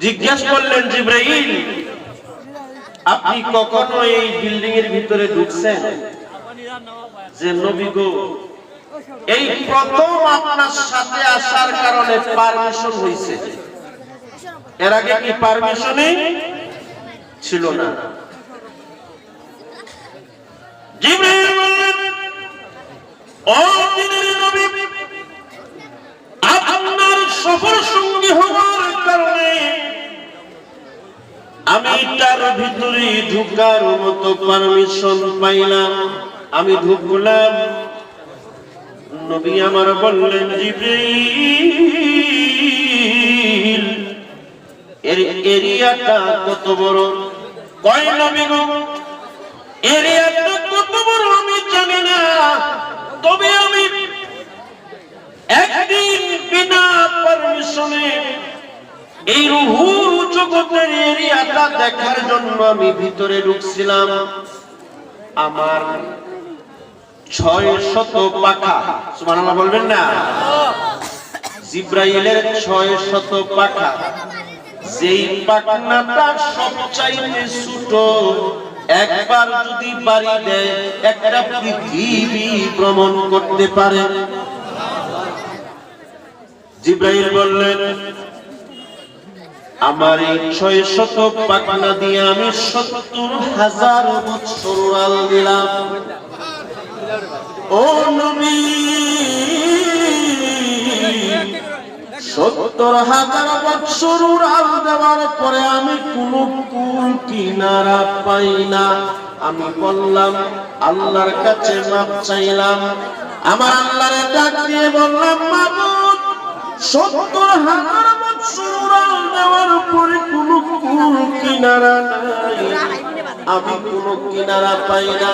জিজ্ঞেস করলেন, জিবরাইল আপনি কখনো এই বিল্ডিং এর ভিতরে ঢুকছেন? যে নবী গো, এই প্রথম আপনার সাথে আসার কারণে পারমিশন হয়েছে, এর আগে কি পারমিশনই ছিল না। জিবরাইল বললেন, ও দিনের নবী, আপনার সফর সঙ্গী হওয়ার কারণে আমি তার ভিতরে ঢুকার মতো পারমিশন পাইলাম, আমি ঢুকলাম। নবী আমার বললেন, জিবরাইল এর এরিয়াটা কত বড়? কয় নবী গো, এরিয়াটা কত বড় আমি জানি না, তবে আমি একদিন বিনা পারমিশনে এই রূহুর জগতের এরিয়াটা দেখার জন্য আমি ভিতরে ঢুকছিলাম। আমার 600 পাখা, সুবহানাল্লাহ বলবেন না? জিবরাইলের 600 পাখা, যেই পাখনাটা সবচাইতে ছোট, একবার যদি বাড়ি দেয় একটা পৃথিবী ভ্রমণ করতে পারে। জিবরাইল বললেন, আমার এই 600 পাখনা দিয়ে আমি 70,000 বছর উড়াল দিলাম। ও নবী, 70,000 বছর উড়াল দেওয়ার পরে আমি কোনো কুল কিনারা পাই না। আমি বললাম, আল্লাহর কাছে মাপ চাইলাম। আমার আল্লাহরে ডাক দিয়ে বললাম, মাবুদ, 70,000 বছর উড়াল দেওয়ার পরে কোনো কুল কিনারা নাই, আমি কোনো কিনারা পাই না।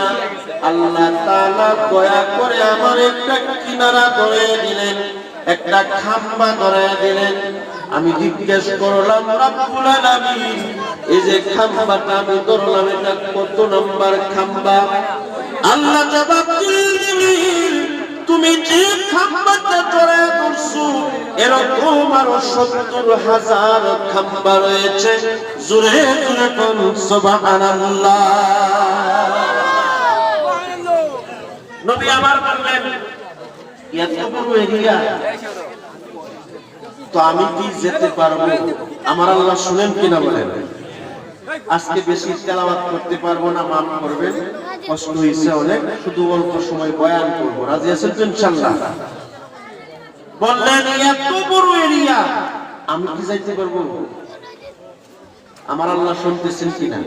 আল্লাহ তাআলা দয়া করে আমার একটা কিনারা ধরে দিলেন, একটা খাম্বা ধরে দিলেন। আমি জিজ্ঞেস করলাম, রব্বুল আলামিন, এই যে খাম্বাটা আমি ধরলাম, এটা কত নম্বর খাম্বা? আল্লাহ জবাব দিলেন, তুমি যে খাম্বাটা ধরে ধরছো এরকম আরো 70,000 খাম্বা রয়েছে। জোরে জোরে কোন সুবহানাল্লাহ। নবী আমার বললেন, এত বড় এরিয়া তো আমি কি যেতে পারবো? আমার আল্লাহ শুনেন কিনা বলেন। আজকে বেশি তেলাওয়াত করতে পারবো না, মাফ করবেন, কষ্ট হয়েছে অনেক, শুধু অল্প সময় বয়ান করবো। রাজি আছেন তো ইনশাআল্লাহ? বললেন, এত বড় এরিয়া আমি কি যাইতে পারবো? আমার আল্লাহ শুনতেছেন কিনা?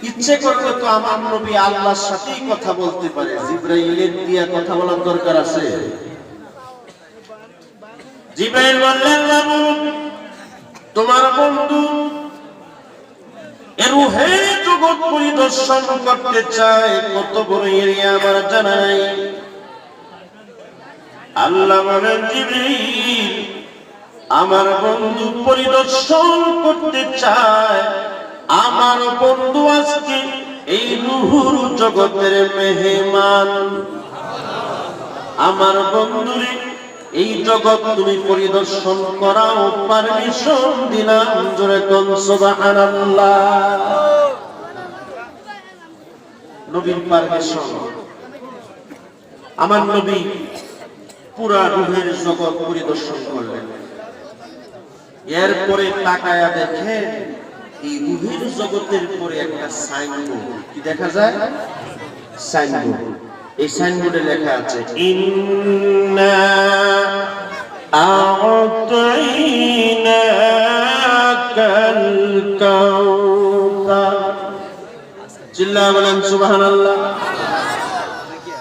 ইচ্ছে করলে তো আমার নবী আল্লাহর সাথেই কথা বলতে পারে, জিবরাইলের দিয়া কথা বলার দরকার আছে? জিবরাইল বললেন, তোমার বন্ধু এর রূহে জগৎ পরিদর্শন করতে চায়, কত বড় এরিয়া আমার জানা নাই। আল্লাহ বলেন, জিবরাইল আমার বন্ধু পরিদর্শন করতে চায়। আমার বন্ধু আজকে এই রূহুর জগতের মেহমান। আমার বন্ধুরে এই জগৎ তুমি পরিদর্শন করাও, পারমিশন দিলাম। জোরে কোন সুবহানাল্লাহ। নবীর পারমিশন। আমার নবী পুরা রূহের জগৎ পরিদর্শন করলেন। এরপরে তাকায়া দেখেন, এই রূহের জগতের পরে একটা সাইনবোর্ড। কি দেখা যায়? সাইনবোর্ড। এই সাইনবোর্ডে লেখা আছে, ইন্না আ'তাইনাকাল কাউসার। চিল্লায়া বলেন সুবহানাল্লাহ।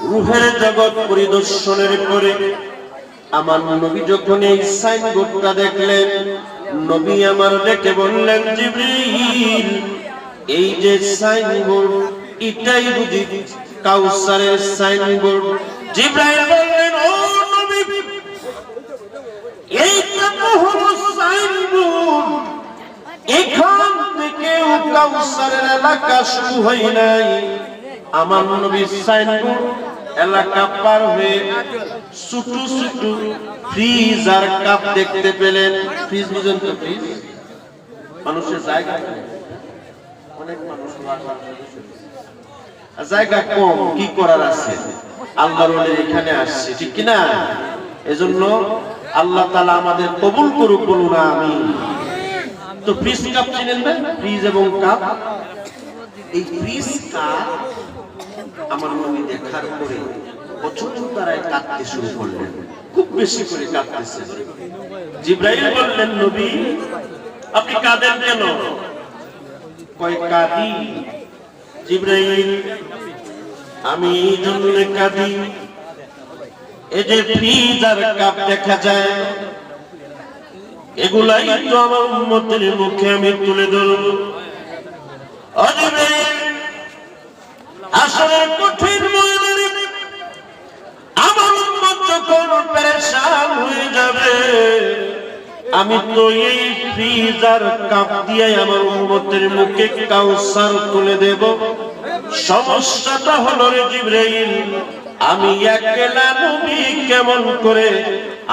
রূহের জগৎ পরিদর্শনের পরে আমার নবী যখন এই সাইনবোর্ডটা দেখলেন, নবী আমার ডেকে বললেন, জিবরিল এই যে সাইনবোর্ড, এটাই বুঝি কাউসারের সাইনবোর্ড? জিবরাইল বললেন, ও নবী, এইটা তো হলো সাইনবোর্ড, এখান থেকে কাউসারের এলাকা শুরু হয় নাই। আমার নবীর সাইনবোর্ড এলাকা পার হয়ে ছোট ছোট ফ্রিজ আর কাপ দেখতে পেলেন। ফ্রিজ বুঝেন তো? ফ্রিজ মানুষের জায়গা অনেক মানুষ জায়গা কম, কি করার আছে, আল্লাহর ওলি এখানে আসছে, ঠিক কিনা? এজন্য আল্লাহ তাআলা আমাদের কবুল করুক, বলুন আমিন। তো ফ্রিজ কাপ চিনেন না? ফ্রিজ এবং কাপ, এই ফ্রিজ কাপ আমার নবী দেখার পরে প্রচন্ড তারায় কাঁদতে শুরু করলেন, খুব বেশি করে কাঁদতেছে। জিবরাইল বললেন, নবী আপনি কাঁদেন কেন? কয় কাঁদি জিবরাইল, আমি এই জন্য কাঁদি, এই যে ফ্রিজ আর কাপ দেখা যায়, এগুলাই তো আমার উম্মতের মুখে আমি তুলে ধরব। আসলে কঠিন ময়দানে আমার উম্মত যখন পেরেশান হয়ে যাবে, আমি তো এই ফ্রিজ আর কাপ দিয়ে আমার উম্মতের মুখে কাউসার তুলে দেব। সমস্যাটা হলো রে জিবরাইল, আমি একলা নবী কেমন করে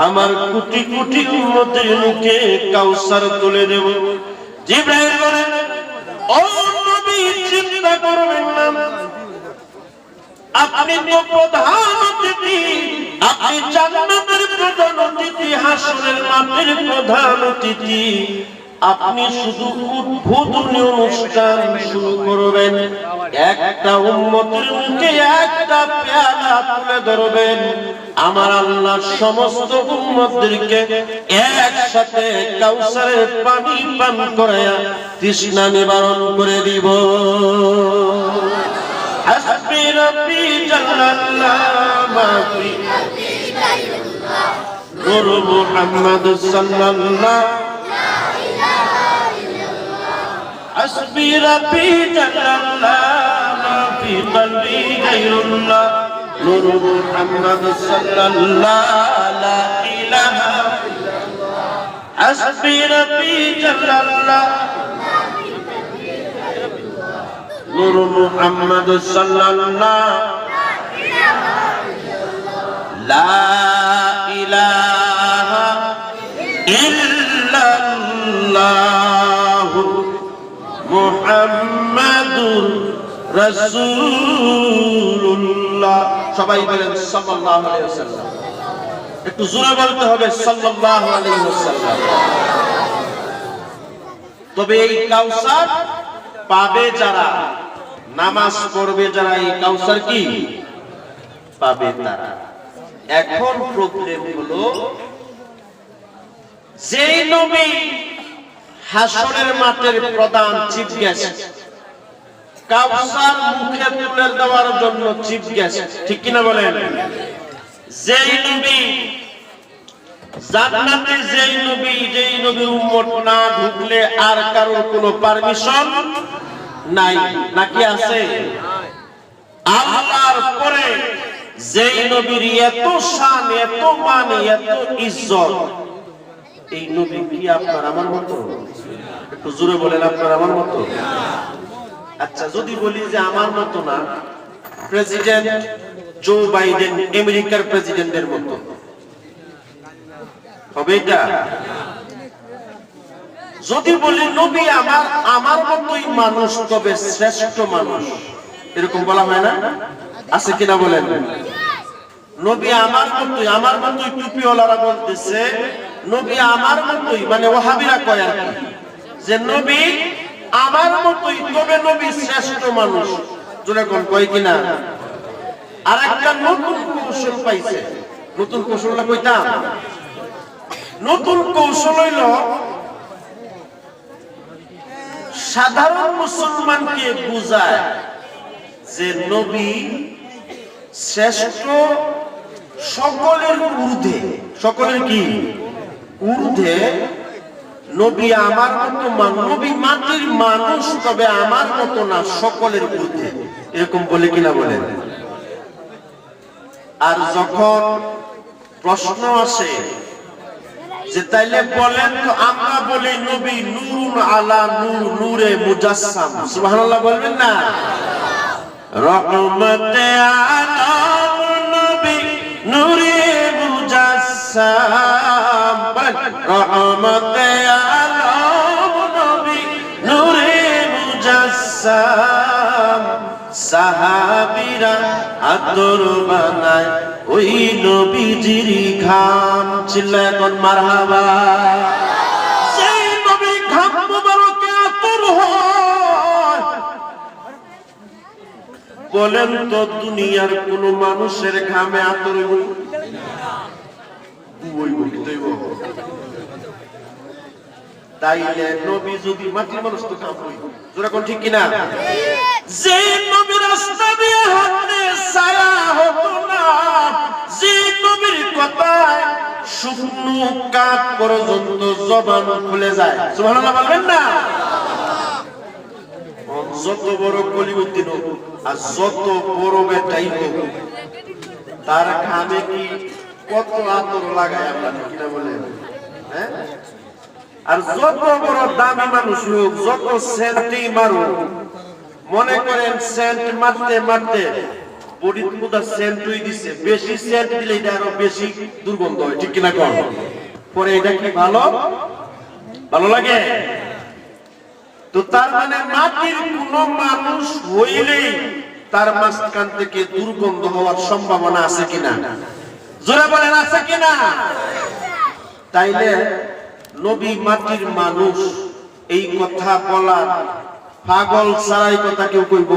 আমার কোটি কোটি উম্মতের মুখে কাউসার তুলে দেব? জিবরাইল বলেন, ও নবী চিন্তা করবেন না, আপনি তো প্রধান অতিথি, আপনি জান্নাতের প্রধান অতিথি, হাসরের মাঠের প্রধান অতিথি, আপনি শুধু উদ্বোধনী অনুষ্ঠান শুরু করবেন, একটা উম্মতের মুখে একটা পেয়ালা তুলে ধরবেন, আমার আল্লাহ সমস্ত উম্মতদেরকে একসাথে কাউসারের পানি পান করায়া তৃষ্ণা নিবারণ করে দিব। হাসবি রাব্বি জাল্লাল্লাহু মাফি নূর মুহাম্মদ সাল্লাল্লাহু হাসবি রাব্বি জাল্লাল্লাহু মাফি কলবি গায়রুল্লাহ নূর মুহাম্মদ সাল্লাল্লাহু লা ইলাহা ইল্লাল্লাহ হাসবি রাব্বি জাল্লাল্লাহু নূর মুহাম্মদ সাল্লাল্লাহু লা ইলাহা ইল্লাল্লাহ মুহাম্মাদুর রাসূলুল্লাহ। সবাই বলেন সাল্লাল্লাহু আলাইহি ওয়াসাল্লাম। একটু জোরে বলতে হবে সাল্লাল্লাহু আলাইহি ওয়াসাল্লাম। তবে এই কাউসার পাবে যারা, নামাজ পড়বে যারা, এই কাউসার কি পাবে তারা। এখন প্রবলেম হলো, যেই নবী হাসরের মাঠের প্রধান চিফ গেস্ট, কাউসার মুখে তুলে দেওয়ার জন্য চিফ গেস্ট, ঠিক কিনা বলেন? যেই নবী জান্নাতে, যেই নবীর উম্মত না ঢুকলে আর কারোর কোনো পারমিশন নাই, নাকি আছে? আল্লাহর পরে যেই নবীর এত শান, এত মান, এত ইজ্জত, এই নবী কি আপনার আমার মতো? একটু জোরে বলেন, আপনার আমার মতো? আচ্ছা, যদি বলি যে আমার মতো না, প্রেসিডেন্ট জো বাইডেন আমেরিকার প্রেসিডেন্টের মতো হবে এটা? যদি বলি নবী আমার মতোই মানুষ, তবে শ্রেষ্ঠ মানুষ, এরকম বলা হয় না? আছে কিনা বলেন? নবী আমার মতোই টুপিওয়ালারা বলতেছে নবী আমার মতোই, মানে ওয়াহাবিরা কয় আর কি, যে নবী আমার মতোই, তবে নবী শ্রেষ্ঠ মানুষ। যেরকম কয় কিনা? আর একটা নতুন কৌশল পাইছে। নতুন কৌশলটা কইতাম, নতুন কৌশল হইল সাধারণ মুসলমানকে বুঝায় যে নবী শ্রেষ্ঠ, সকলের ঊর্ধ্বে। সকলের কি ঊর্ধ্বে? নবী আমার মতো, নবী মাটির মানুষ, তবে আমার মতো না, সকলের ঊর্ধ্বে, এরকম বলে কিনা বলেন? আর যখন প্রশ্ন আসে যে তাইলে বলেন তো, আমরা বলি নবী নূরুন আলা নূর, নূরে মুজাসসাম, সুবহানাল্লাহ বলবেন না? রহমতে আলম নবী নূরে মুজাসসাম, বলেন রহমতে আলম নবী সাম সাহাবীরা আতর বানায় ওই নবীজির ঘাম চিল্লায় এখন মারহাবা সেই নবী ঘাম মুবারকে আতর হয় বলেন তো দুনিয়ার কোন মানুষের ঘামে আতর হইব তাইলে নবী যদি মাটির মানুষ তো কাম হইব জোরে কোন ঠিক কিনা যে নবী রাস্তা দিয়ে হাঁটলে ছায়া হতো না যে নবীর কথায় শুকনো কাঠ পর্যন্ত জবান খুলে যায় সুবহানাল্লাহ বলবেন না যত বড় কলিউদ্দিন আর যত বড় বেটাই হোক তার ঘামে কি কত আতর লাগায় আপনারা কিনা বলেন হ্যাঁ আর যত বড় দামি মানুষ হোক যত সেন্টই মারুক মনে করেন সেন্ট মারতে মারতে বডির পুরো সেন্টই দিছে বেশি সেন্ট দিলে এটা আরো বেশি দুর্গন্ধ হয় ঠিক কিনা কোন পরে এটা কি ভালো ভালো লাগে তো তার মানে মাটির কোন মানুষ হইলেই তার মাঝখান থেকে দুর্গন্ধ হওয়ার সম্ভাবনা আছে কিনা জোরে বলেন আছে কিনা তাইলে নবী মাটির মানুষ এই কথা বলার পাগল ছাড়াই কথা কেউ কইব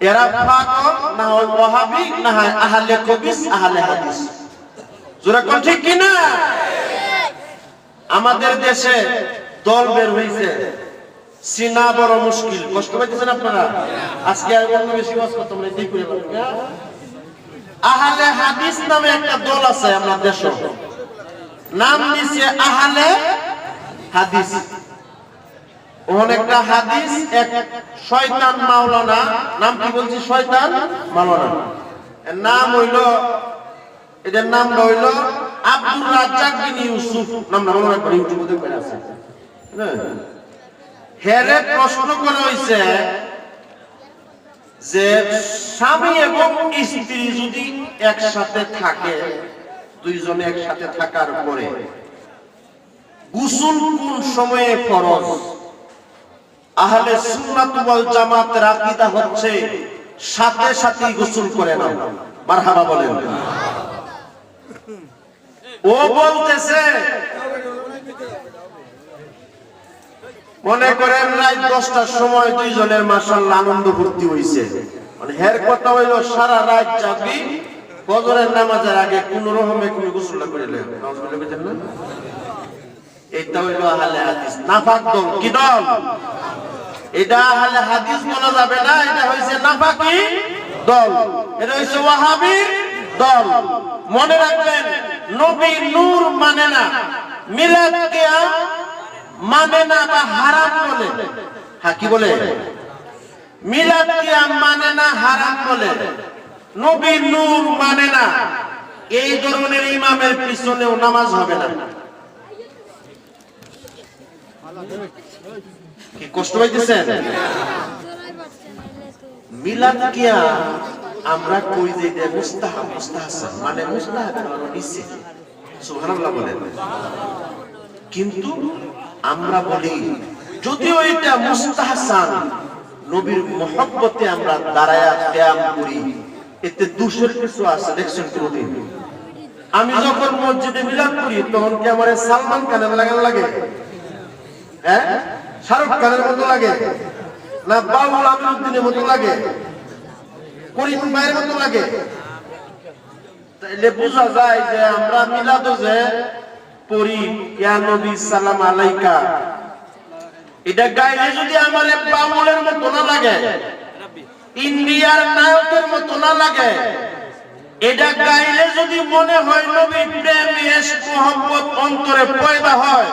এরা পাগল না হয় ওয়াহাবি না হয় আহলে কবিস আহলে হাদিস জোরে কোন ঠিক কিনা আমাদের দেশে দল বের হইছে চিনা বড় মুশকিল কষ্ট পাইতেছেন আপনারা আজকে আর অন্য বেশি ওয়াজ করতে আমরা এই করে আহলে হাদিস নামে একটা দল আছে আমাদের দেশে নাম দিছে আহলে হাদিস অনেকটা হাদিস এক শয়তান মাওলানা নাম কি বলছি শয়তান মাওলানা এর নাম হইলো এদের নাম হইলো আব্দুর রাজ্জাক বিন ইউসুফ নামটা মনে রাখবেন ইউটিউবে দেখবেন আছে হ্যাঁ হেরে প্রশ্ন করা হইছে যে স্বামী এবং স্ত্রী যদি একসাথে থাকে দুইজনে একসাথে থাকার পরে গোসল কোন সময়ে ফরজ আহলে সুন্নাত ওয়াল জামাতের আকীদা হচ্ছে সাথে সাথে গোসল করে নাও মারহাবা বলেন ও বলতেছে মনে করেন রাত 10টার সময় দুইজনের মাশাআল্লাহ আনন্দ ফুর্তি হইছে মানে হের কথা হইলো সারা রাত জাগি ফজরের নামাজের আগে কোন রকমে কোন গোসল করে নেন নাউজুবিল্লাহ বুঝেন না এটা হইলো আহলে হাদিস নাফাক দল কি দল এটা আহলে হাদিস বলা যাবে না এটা হইছে নাফাকি দল এটা হইছে ওয়াহাবি দল মনে রাখবেন নবী নূর মানে না মিলাদ কিয়াম মানে না বা হারাম বলে হ্যাঁ কি বলে মিলাদ কিয়াম মানে না হারাম বলে নবী নূর মানে না এই ধরনের ইমামের পিছনেও নামাজ হবে না কি কষ্ট হইতেছেন মিলাদ কিয়াম আমরা কই যে এটা মুস্তাহাব মুস্তাহসান মানে মুস্তাহাব নিচে সুবহানাল্লাহ বলেন কিন্তু আমরা বলি যদিও এটা মুস্তাহসান নবীর মহব্বতে আমরা দাঁড়ায়া কিয়াম করি এতে দোষের কিছু আছে দেখছেন কোনদিন আমি যখন মসজিদে মিলাদ করি তখন কি আমারে সালমান খানের লাগে হ্যাঁ শাহরুখ খানের মতো লাগে না বাবুল আমিরউদ্দিনের মতো লাগে করিম ভাইয়ের মতো লাগে তাইলে বোঝা যায় যে আমরা মিলাদও যে পড়ি ইয়া নবী সালাম আলাইকা এটা গাইলে যদি আমারে বাবুলের মতো না লাগে ইন্ডিয়ার নায়কের মতো না লাগে এটা গাইলে যদি মনে হয় নবী প্রেম ইশক মোহাম্মত অন্তরে পয়দা হয়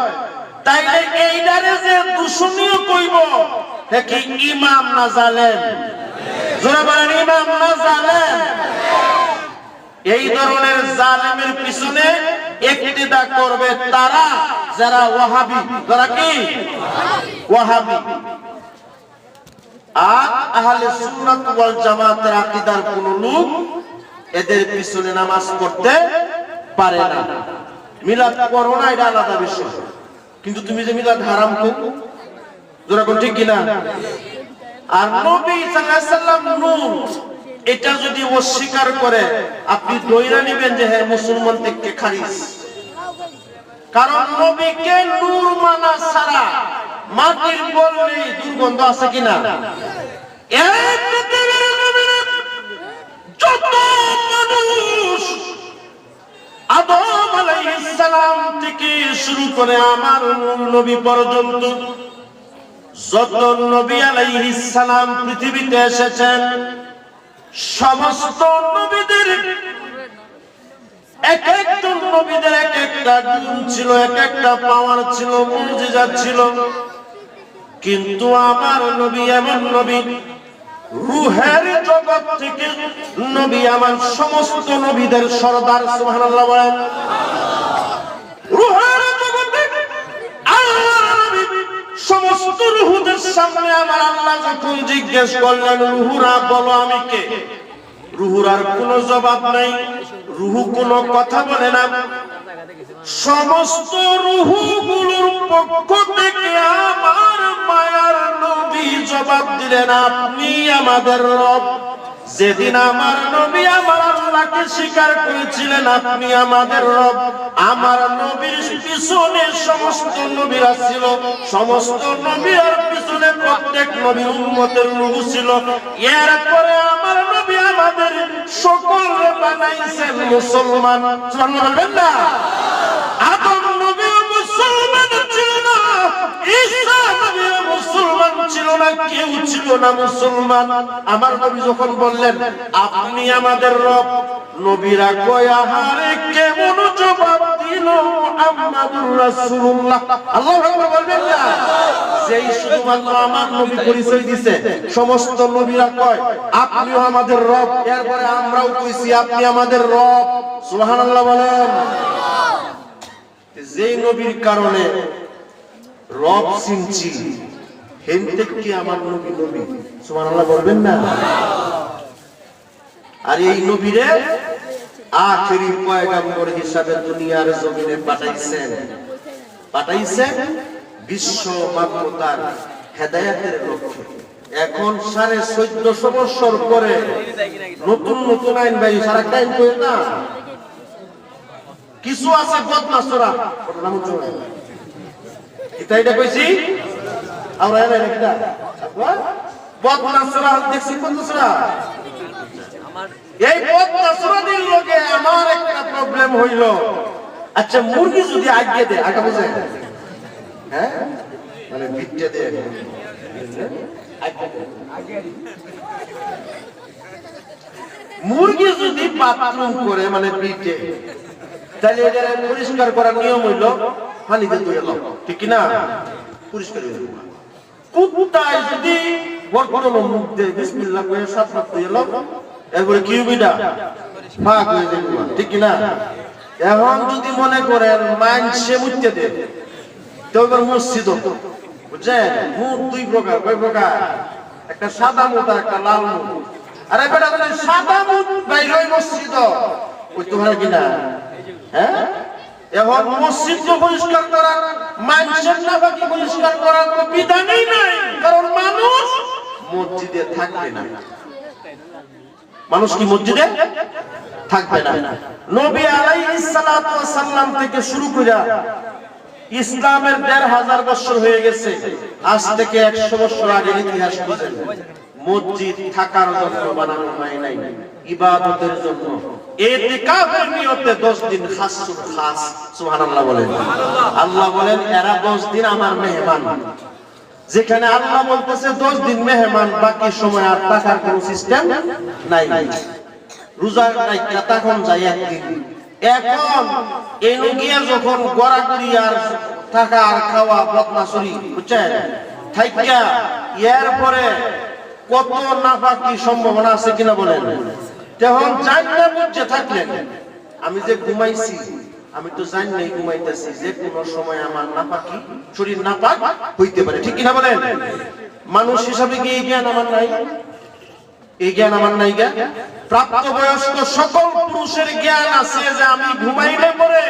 তাইলে এইটারে যে দুশমনীয় কইব হে কি ইমাম না জালেম জোরে বলেন ইমাম না জালেম এই ধরনের জালেমের পিছনে ইক্তিদা করবে তারা যারা ওয়াহাবি যারা কি ওয়াহাবি আর আহলে সুন্নাত ওয়াল জামাতের আকীদার কোন লোক এদের পিছনে নামাজ পড়তে পারে না মিলাদ করো না এটা আলাদা বিষয় কিন্তু তুমি যে মিলাদ হারাম করো যেরকম ঠিক কিনা? আর নবী সাল্লাল্লাহু আলাইহি সাল্লাম নূর, এটা যদি অস্বীকার করে আপনি দইরা নেবেন যে হ্যাঁ মুসলমান থেকে খারিজ। কারণ নবীকে নূর মানা ছাড়া মাটির বললে দুর্গন্ধ আছে কিনা? যত মানুষ আদম আলাইহিস সালাম থেকে শুরু করে আমার নবী পর্যন্ত যত নবী আলাইহিস সালাম পৃথিবীতে এসেছেন, সমস্ত নবীদের এক একজন নবীদের এক একটা গুণ ছিল, এক একটা পাওয়ার ছিল, মুজিজা ছিল। কিন্তু আমার নবী এমন নবী, রূহের জগৎ থেকে নবী আমার সমস্ত নবীদের সরদার। সুবহানাল্লাহ বলেন। রূহের জগতে আল্লাহর নবী সমস্ত রূহদের সামনে আমার আল্লাহ যখন জিজ্ঞেস করলেন, রূহরা বলো আমি কে? রূহুর আর কোনো জবাব নাই, রূহু কোনো কথা বলে না। সমস্ত রূহগুলোর পক্ষ থেকে আমার মায়ার নবী জবাব দিলেন, আপনি আমাদের রব। যেদিন আমার নবী আমার আল্লাহকে স্বীকার করেছিলেন আপনি আমাদের রব, আমার নবীর পিছনে সমস্ত নবীরা ছিল, সমস্ত নবীর পিছনে প্রত্যেক নবীর উম্মতের রূহ ছিল। এরপরে আমার নবী আমাদের সকলকে বানাইছেন মুসলমান। সুবহানাল্লাহ বলবেন না? আদম নবী মুসলমান ছিল না, ঈসা নবী মুসলমান ছিল না, কেউ ছিল না মুসলমান। আমার নবী যখন বললেন আপনি আমাদের রব, নবীরা কয় আহারে কেমন জবাব দিল মুহাম্মাদুর রাসূলুল্লাহ। আল্লাহু আকবার বলবেন না? যেই শুধুমাত্র আমার নবী পরিচয় দিয়েছে, সমস্ত নবীরা কয় আপনিও আমাদের রব। এরপরে আমরাও কইছি আপনি আমাদের রব। সুবহানাল্লাহ বলেন। যেই নবীর কারণে রব চিনছি, হেনতে কি আমার নবী নবী। সুবহানাল্লাহ বলবেন না? আর এই নবীরে আখেরি পয়গম্বর হিসাবে দুনিয়ার জমিনে পাঠাইছেন বিশ্ব মানবতার হেদায়েতের লক্ষ্যে। এখন 1450 বছর পরে নতুন নতুন আইন বাইরে, সারা আইন কই না, কিছু আছে বদমাশরা, এটা কইছি আমরা এর এটা বদমাশরা দেখছি। বদমাশরা, এই বদমাশরাদের লগে আমার একটা প্রবলেম হইল। আচ্ছা, মুরগি যদি আগে দেয়, আগে বুঝে হ্যাঁ মানে ভিটে দেয়, মুরগি যদি বাথরুম করে মানে পিঠে, তাহলে এটা পরিষ্কার করার নিয়ম হইল পানিতে ধুয়ে নাও, ঠিক না? পরিষ্কার হয়ে যাবে। কুত্তায় যদি বর্তমান মুখ দিয়ে বিসমিল্লাহ করে 7 বার ধুয়ে নাও, এরপরে কিউবিটা ফাঁক হয়ে যাবে, ঠিক না? এখন যদি মনে করেন মানসে মুছতে দেয়, তো এবার মসজিদ বুঝছেন, মুখ দুই প্রকার। কয় প্রকার? একটা সাদা মুখ আর একটা লাল মুখ। আর একটা সাদা মুখ বাইরে মসজিদ ওই তোমার কিনা, হ্যাঁ? এখন মসজিদ পরিষ্কার করার, মানুষের নাপাকি পরিষ্কার করার কোনো বিধানই নাই, কারণ মানুষ মসজিদে থাকবে না। মানুষ কি মসজিদে থাকবে না? নবী আলাইহিস সালাতু ওয়াস সালাম থেকে শুরু করে ইসলামের 1500 বছর হয়ে গেছে। আজ থেকে 100 বছর আগের ইতিহাস বুঝেন। মসজিদ থাকার জন্য বানানো হয় নাই, ইবাদতের জন্য। ইতিকাফের নিয়তে 10 দিন খাসুল খাস। সুবহানাল্লাহ বলেন। আল্লাহ বলেন এরা 10 দিন আমার মেহমান। যেখানে আল্লাহ বলতেছে 10 দিন মেহমান, বাকি সময় আর টাকার কোনো সিস্টেম নাই। রোজা নাই, তখন যায় একদিন। এখন এই গিয়া যখন গড়াগড়ি আর টাকা আর খাওয়া বদমাশরি, বুঝছেন, থাইকা এরপরে কত নাফাকি সম্ভাবনা আছে কিনা বলেন। তখন জান্নাত বুঝে থাকলেন আমি যে ঘুমাইছি, আমি তো জানি নাই ঘুমাইতেছি, যে কোনো সময় আমার নাপাকি শরীর নাপাক হইতে পারে, ঠিক কিনা বলেন? মানুষ হিসাবে কি এই জ্ঞান আমার নাই? এই জ্ঞান আমার নাই? প্রাপ্তবয়স্ক সকল পুরুষের জ্ঞান আছে যে আমি ঘুমাইলে পরে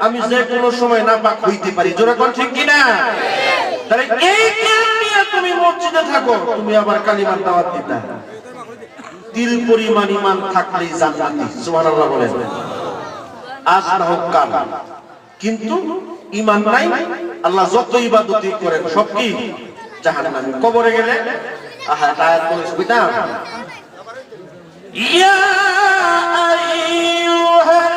আমি যে কোনো সময় নাপাক হইতে পারি। জোরে কোন ঠিক কিনা? তাহলে এই জ্ঞান নিয়ে তুমি মসজিদে থাকো, তুমি আবার কালিমার দাওয়াত দিতা, তিল পরিমাণ ঈমান থাকলেই জান্নাতি। সুবহানাল্লাহ বলেন। আজ না হোক কাল, কিন্তু ঈমান নাই, আল্লাহ যত ইবাদতই করেন সব কি জাহান্নামী। কবরে গেলে আহা আয়াত পড়িস বিটা, ইয়া আইয়ুহাল্লাযীনা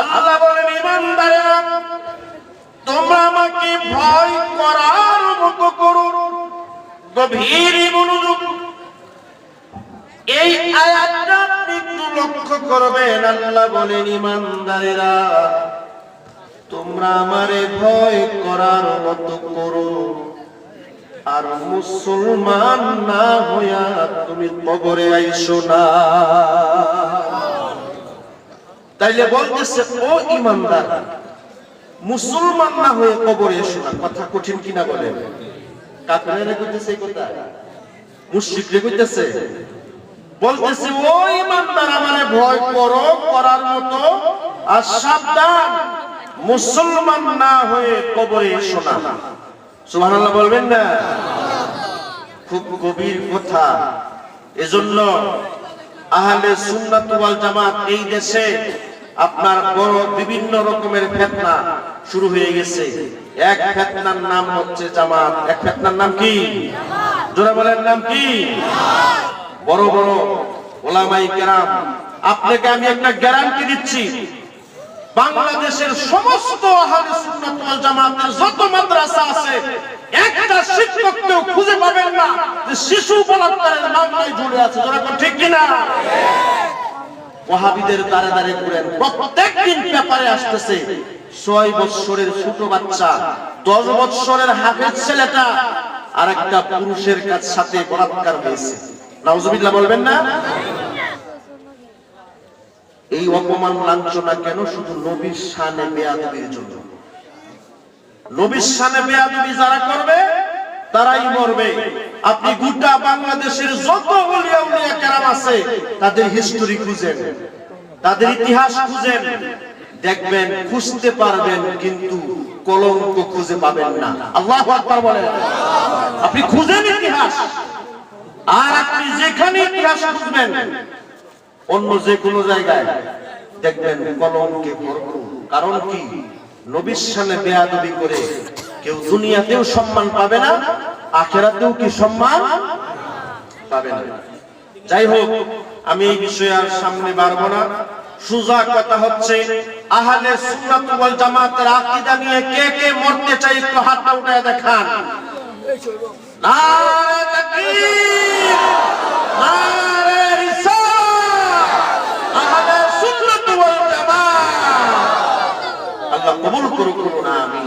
আল্লাহ বলেন, ঈমানদারেরা তোমরা আমাকে ভয় করার মতো করো। গভীর মনোযোগ, এই আয়াতটা আপনি একটু লক্ষ্য করবেন। আল্লাহ বলেন, ঈমানদারেরা তোমরা আমারে ভয় করার মতো করো, আর মুসলমান না হইয়া তুমি কবরে আইসো না। তাইলে বলতেছে, ও ঈমানদার, মুসলমান না হয়ে কবরে এসো না। কথা কঠিন কিনা বলেন? কাফেররা কইতেছে এই কথা, মুশরিকরা কইতেছে, বলতেছে ও ঈমানদার আমারে ভয় করো করার মতো, আর সাবধান মুসলমান না হয়ে কবরে এসো না। সুবহানাল্লাহ বলবেন না? খুব গভীর কথা। এজন্য আহলে সুন্নাত ওয়াল জামাত এই দেশে আপনার বড় বিভিন্ন রকমের ফিতনা শুরু হয়ে গেছে। এক ফিতনার নাম হচ্ছে জামাত। এক ফিতনার নাম কি? জোরে বলেন, নাম কি? বড় বড় ওলামায়ে কেরাম, আপনাকে আমি একটা গ্যারান্টি দিচ্ছি, বাংলাদেশের সমস্ত আহলে সুন্নাত ওয়াল জামাতের যত মাদ্রাসা আছে, একটা শিক্ষককেও খুঁজে পাবেন না যে শিশু বলাৎকারের মামলায় জড়িত আছে। যারা ঠিক কিনা? ওয়াহাবীদের দাঁড়ে দাঁড়ে ঘুরেন, প্রত্যেকদিন পেপারে আসতেছে 6 বছরের ছোট বাচ্চা, 10 বছরের হাফেজ ছেলেটা আর একটা পুরুষের সাথে বলাৎকার হয়েছে। নাউজুবিল্লাহ বলবেন না? এই অপমান লাঞ্ছনা কেন? শুধু নবীর শানে বেয়াদবির জন্য। নবীর শানে বেয়াদবি যারা করবে তারাই মরবে। আপনি গোটা বাংলাদেশের যত ওলিয়া উলিয়া কেরাম আছে তাদের হিস্টরি খুঁজেন, তাদের ইতিহাস খুঁজেন, দেখবেন খুঁজতে পারবেন, কিন্তু কলঙ্ক খুঁজে পাবেন না। আল্লাহু আকবার বলেন। আপনি খুঁজেন ইতিহাস, আর আপনি যেখানে ইতিহাস খুঁজবেন অন্য যে কোনো জায়গায় দেখবেন কলঙ্কে ভরপুর। কারণ কি? নবীর সামনে বেয়াদবি করে কেউ দুনিয়াতেও সম্মান পাবে না, আখিরাতেও কি সম্মান পাবে না। যাই হোক, আমি এই বিষয়ে আর সামনে বাড়বো না। সোজা কথা হচ্ছে, আহলে সুন্নাত ওয়াল জামাতের আকীদা নিয়ে কে কে মরতে চাই একটু হাতটা উঠায় দেখান। নারে তাকবীর, নারে রিসালাত, আহলে সুন্নাত ওয়াল জামাত। আল্লাহ কবুল করুক, বলুন আমিন।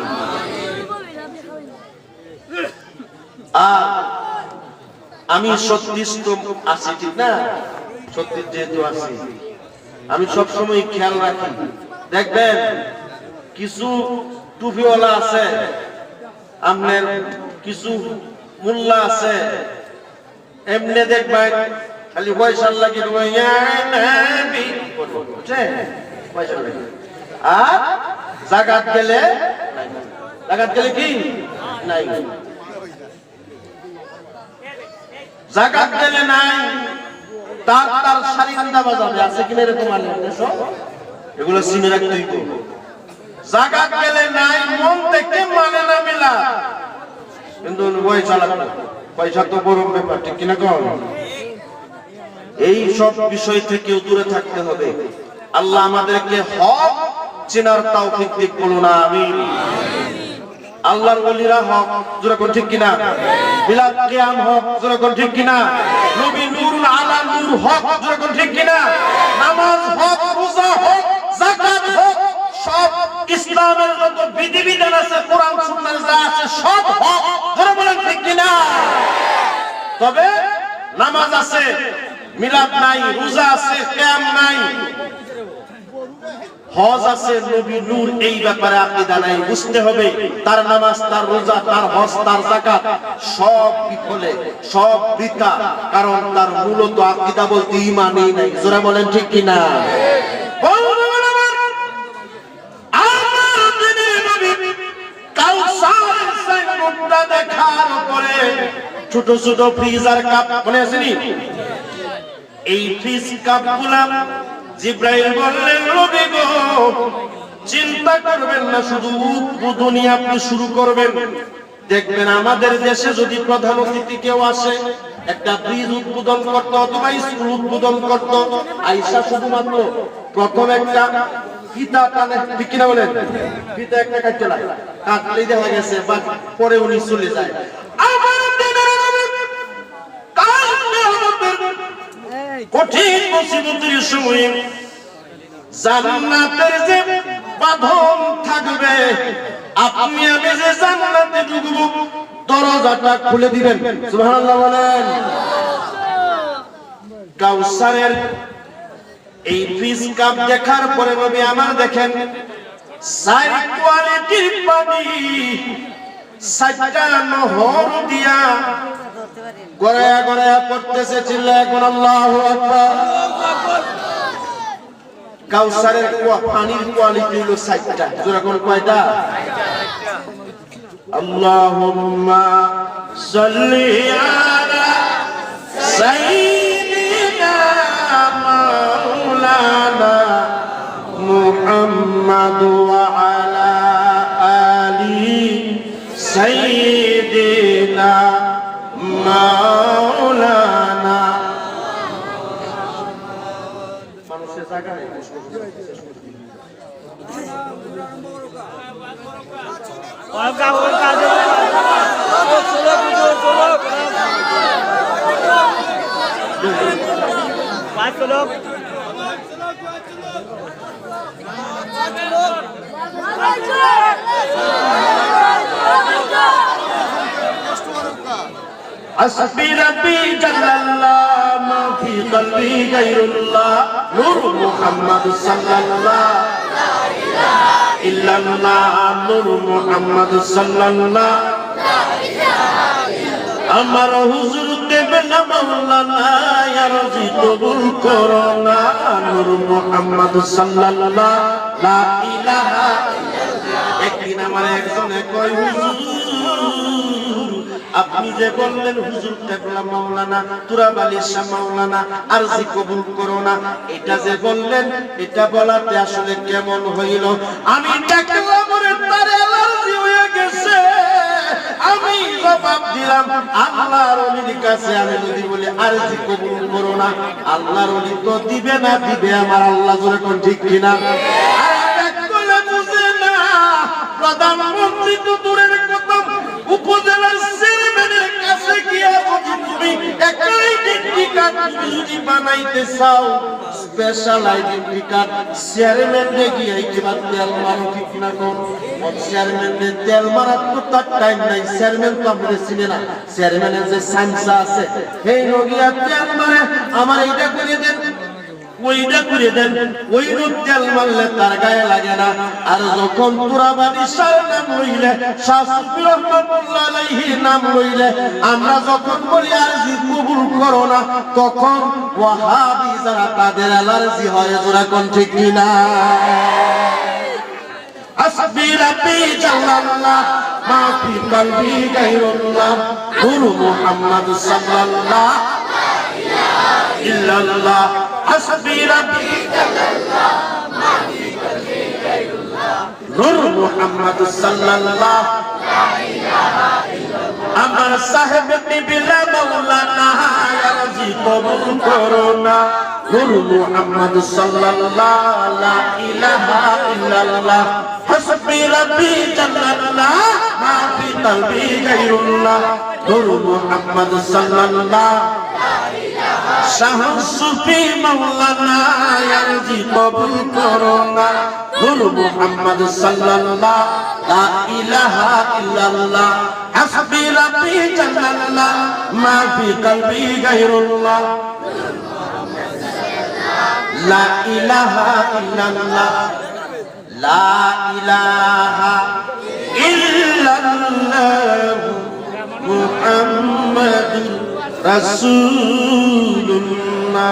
আমি 36 আছি, ঠিক না? 36 যেহেতু আছি, আমি সবসময় খেয়াল রাখি। দেখবেন কিছু টুপিওয়ালা আছে, আপনার কিছু মোল্লা আছে, এমনি দেখবেন খালি পয়সার লাগে পয়সা লাগে, আর জাগাত গেলে কি নাই, জাগাত গেলে নাই, তার সারিন্দা বাজাবে। আছে কিনা এরকম? এগুলো চিনে রাখতে হইব। জাগাত গেলে নাই, মন থেকে মানে না মিলা, কিন্তু পয়সা লাগবে। পয়সা তো বড় ব্যাপার, ঠিক কিনা? কম এই সব বিষয় থেকে দূরে থাকতে হবে। আল্লাহ আমাদেরকে হক চেনার তৌফিক দিক, বলুন আমিন। আল্লাহর ওলিরা হক, যেরকম ঠিক কিনা? বিলাল কিয়াম হক, যেরকম ঠিক কিনা? নবী নূরুল আলা নূর হক, যেরকম ঠিক কিনা? নামাজ হক, রোজা হক, যাকাত হক, ইসলামের যত বিধিবিধান আছে কোরআন সুন্নাহর যা আছে সব হক। ধরে বলেন ঠিক কিনা? তবে নামাজ আছে, মিলাদ নাই, রোজা আছে, কিয়াম নাই, হজ আছে, নবী নূর, এই ব্যাপারে আকীদা নাই। বুঝতে হবে তার নামাজ, তার রোজা, তার হজ, তার যাকাত সব বিফলে, সব বৃথা, কারণ তার মূলত আকীদা বলতে ঈমানই নাই। জোরে বলেন ঠিক কিনা? দেখার পরে ছোট ছোট ফ্রিজার কাপ মনে আসেনি? এই ফ্রিজ কাপগুলা জিব্রাইল বললেন, নবী গো চিন্তা করবেন না, শুধু উদ্বোধনী আপনি শুরু করবেন। দেখবেন আমাদের দেশে যদি প্রধান অতিথি কেউ আসে, একটা ফ্রিজ উদ্বোধন করত অথবা স্কুল উদ্বোধন করত, আইসা শুধুমাত্র প্রথম একটা ফিতা টানে, ঠিক কিনা বলেন? ফিতা একটা কাটতে লাগে, কাটলেই দেখা গেছে বা পরে উনি চলে যায়। কঠিন মুসিবতের সময়ে জান্নাতের যে বাঁধন থাকবে, আপনি আমি যে জান্নাতে ঢুকবো দরজাটা খুলে দিবেন। সুবহানাল্লাহ বলেন। কাউসারের এই ফ্রিজ কাপ দেখার পরে নবী আমার দেখেন সাই কোয়ালিটির পানি, সাতটা নহর দিয়া গড়ায়া গড়ায়া পড়তেছে। চিল্লায় এখন আল্লাহু আকবার। কাউসারের পানির কোয়ালিটি হলো 60টা। জোরে কোন কয়টা? আল্লাহুম্মা সাল্লি আলা সাইয়্যিদিনা মাওলানা মুহাম্মাদ ওয়া আলা আলি সাইয়্যিদিনা মাওলানা। মানুষের জায়গা নেই। حسبي ربي جل الله ما في قلبي غير الله نور محمد صلى الله لا إله إلا الله نور محمد صلى الله لا إله إلا الله আমার হুজুর দেবেন মাওলানা ইয়া রাজি কবুল করোনা নূর মুহাম্মদ সাল্লাল্লাহ লা ইলাহা ইল্লাল্লাহ। একদিন আমার একজনে কয়, হুজুর আপনি যে বললেন হুজুর কেবলা মাওলানা তুরাব আলী শাহ মাওলানা আরজি কবুল করো না, এটা যে বললেন এটা বলাতে আসলে কেমন হইল? আমি দেখলাম ওরে তার অ্যালার্জি হয়ে গেছে। আমি জবাব দিলাম, আল্লাহর ওলির কাছে আমি যদি বলি আরজি কবুল করো না, আল্লাহর ওলি তো দিবে না, দিবে আমার আল্লাহ। জোরে কোন ঠিক কিনা? প্রধানমন্ত্রী তো দূরের কথা, উপজেলার চেয়ারম্যানের কাছে গিয়া যদি তুমি একটা আইডেন্টি কার্ড যদি বানাইতে চাও, স্পেশাল আইডেন্টি কার্ড, চেয়ারম্যানে গিয়ে একবার তেল মারো, ঠিক না? কোন চেয়ারম্যানের তেল মারার তো তার টাইম নাই। চেয়ারম্যান তো আপনাদের চিনে না, চেয়ারম্যানের যে সাইন্সা আছে এই রোগিয়া তেল মারে, আমার এইটা করে দেন, ওইটা করে দেন, ওই তেল মারলে তার গায়ে লাগে না। আর যখন তুরাবাদী শাহের নাম লইলে, শাহ সুফি রহমাতুল্লাহ আলাইহির নাম লইলে, আমরা যখন বলি আরজি কবুল করো না, তখন ওয়াহাবি যারা তাদের অ্যালার্জি হয়। জোরে কোন ঠিক কিনা? হাসবি রাব্বি জাল্লাল্লাহ মা ফি কলবি গায়রুল্লাহ নূর মুহাম্মদ সাল্লাল্লাহ লা ইলাহা ইল্লাল্লাহ। হাসবি রাব্বি জাল্লাল্লাহ মা ফি কলবি গায়রুল্লাহ নূর মুহাম্মদ সাল্লাল্লাহ লা ইলাহা ইল্লাল্লাহ। আমার সাহেব কিবলা মাওলানা আরজি কবুল করো না নূর মুহাম্মদ সাল্লাল্লাহ লা ইলাহা ইল্লাল্লাহ। হাসবি রাব্বি জাল্লাল্লাহ মা ফি কলবি গায়রুল্লাহ নূর মুহাম্মদ সাল্লাল্লাহ লা ইলাহা। শাহ সুফি মাওলানা আরজি কবুল করো না নূর মুহাম্মদ সাল্লাল্লাহ লা ইলাহা ইল্লাল্লাহ হাসবি রাব্বি জাল্লাল্লাহ মা ফি কলবি গায়রুল্লাহ লা ইলাহা ইল্লাল্লাহ লা ইলাহা ইল্লাল্লাহ মুহাম্মাদুর রাসূলুল্লাহ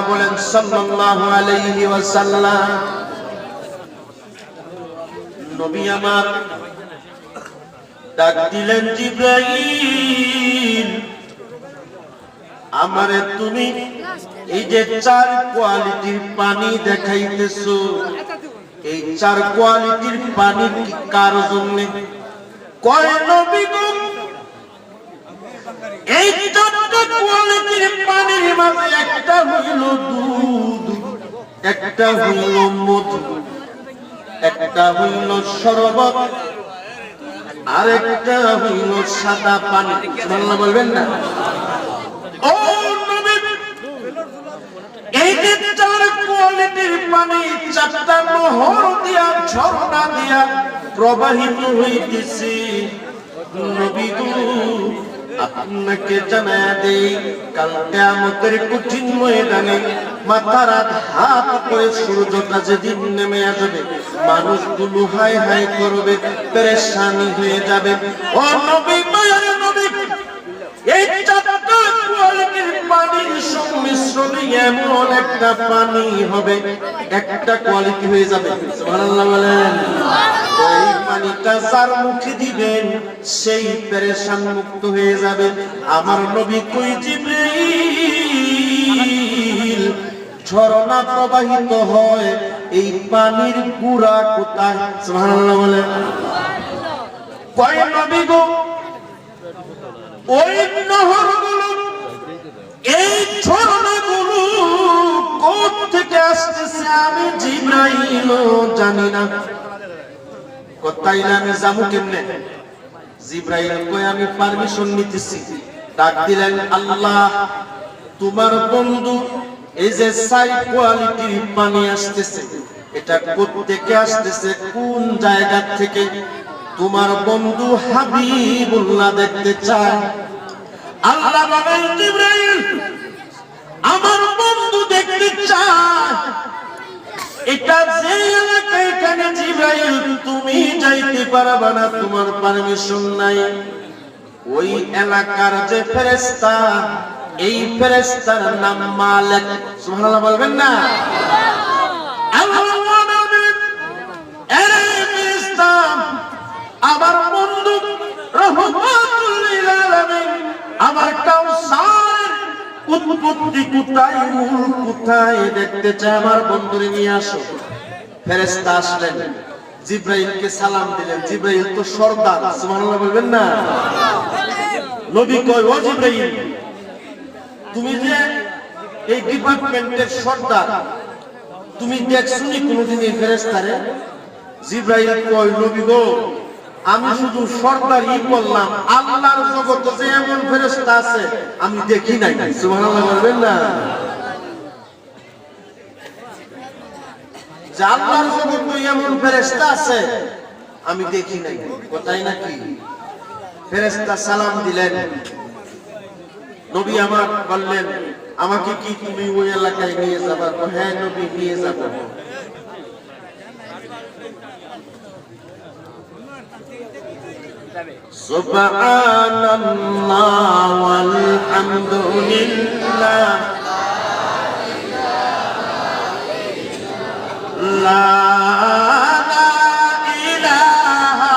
বলেন সাল্লাল্লাহু আলাইহি ওয়াসাল্লাম। নবী আমার ডাক দিলেন জিবরাইল আমারে তুমি এই যে চার কোয়ালিটির পানি দেখাইতেছো এই চার কোয়ালিটির পানি কি কার জন্য? কয় নবী গো এই চারটা কোয়ালিটির পানির মাঝে একটা হইল দুধ, একটা হইল মধু, একটা হইল শরবত, আর একটা হইল সাদা পানি। সুবহানাল্লাহ বলবেন না? ও নবী এই যে চার কোয়ালিটির পানি চারটা নহর দিয়া ঝর্ণা দিয়া প্রবাহিত হইতেছে নবী গো আপনাকে জানায়া দেই কাল কিয়ামতের কঠিন ময়দানে মাথার হাত করে সূর্যটা যেদিন নেমে আসবে মানুষগুলো হাই হাই করবে পেরেশানি হয়ে যাবে। ও নবী মায়ের নবী এই চারটা কোয়ালিটির পানির সংমিশ্রণে এমন একটা পানি হবে একটা কোয়ালিটি হয়ে যাবে। সুবহানাল্লাহ বলেন। এই পানিটা যার মুখে দিবেন সেই পেরেশান মুক্ত হয়ে যাবে। আমার নবী কই জিবরাইল ঝর্ণা প্রবাহিত হয় এই পানির গুড়া কোথায়? সুবহানাল্লাহ বলেন। কয় নবী গো ওই নহরগুলো এই ঝর্ণাগুলো কোথা থেকে আসতেছে আমি জিবরাইলও জানি না। কোথায় আমি যাবো কেমনে? জিবরাইল কয় আমি পারমিশন নিতেছি। ডাক দিলেন আল্লাহ তোমার বন্ধু এই যে চার কোয়ালিটির পানি আসতেছে এটা কোথা থেকে আসতেছে, কোন জায়গা থেকে? তোমার বন্ধু হাবিবুল্লাহ দেখতে চায়। আল্লাহ বলেন জিবরাইল আমার বন্ধু দেখতে চায়। এটা যে এলাকা এখানে জিবরাইল তুমি যাইতে পারবা না, তোমার পারমিশন নাই। ওই এলাকার যে ফেরেশতা এই ফেরেশতার নাম মালিক। সুবহানাল্লাহ বলবেন না? আমার বন্ধু রহমাতুল লিল আলামিন আমার কাউসার উৎপত্তি কোথায়, মূল কোথায় দেখতে চায়। আমার বন্ধুরে নিয়ে আসো। ফেরেশতা আসলেন, জিবরাইলকে সালাম দিলেন। জিবরাইল তো সর্দার। সুবহানাল্লাহ বলবেন না? নবী কয় ও জিবরাইল তুমি যে এই ডিপার্টমেন্টের সর্দার তুমি দেখছনি কোনদিন এই ফেরেশতারে? জিবরাইল কয় নবী গো আমি শুধু সর্দারই বললাম, আল্লাহর জগতে যে এমন ফেরেশতা আছে আমি দেখি নাই। সুবহানাল্লাহ বলবেন না? যে আল্লাহর জগতে এমন ফেরেশতা আছে আমি দেখি নাই। কোথায় নাকি? ফেরেশতা সালাম দিলেন। নবী আমার বললেন আমাকে কি তুমি ওই এলাকায় নিয়ে যাবা? হ্যাঁ নবী নিয়ে যাব। সুবহানাল্লাহ ওয়ালহামদুলিল্লাহ লা ইলাহা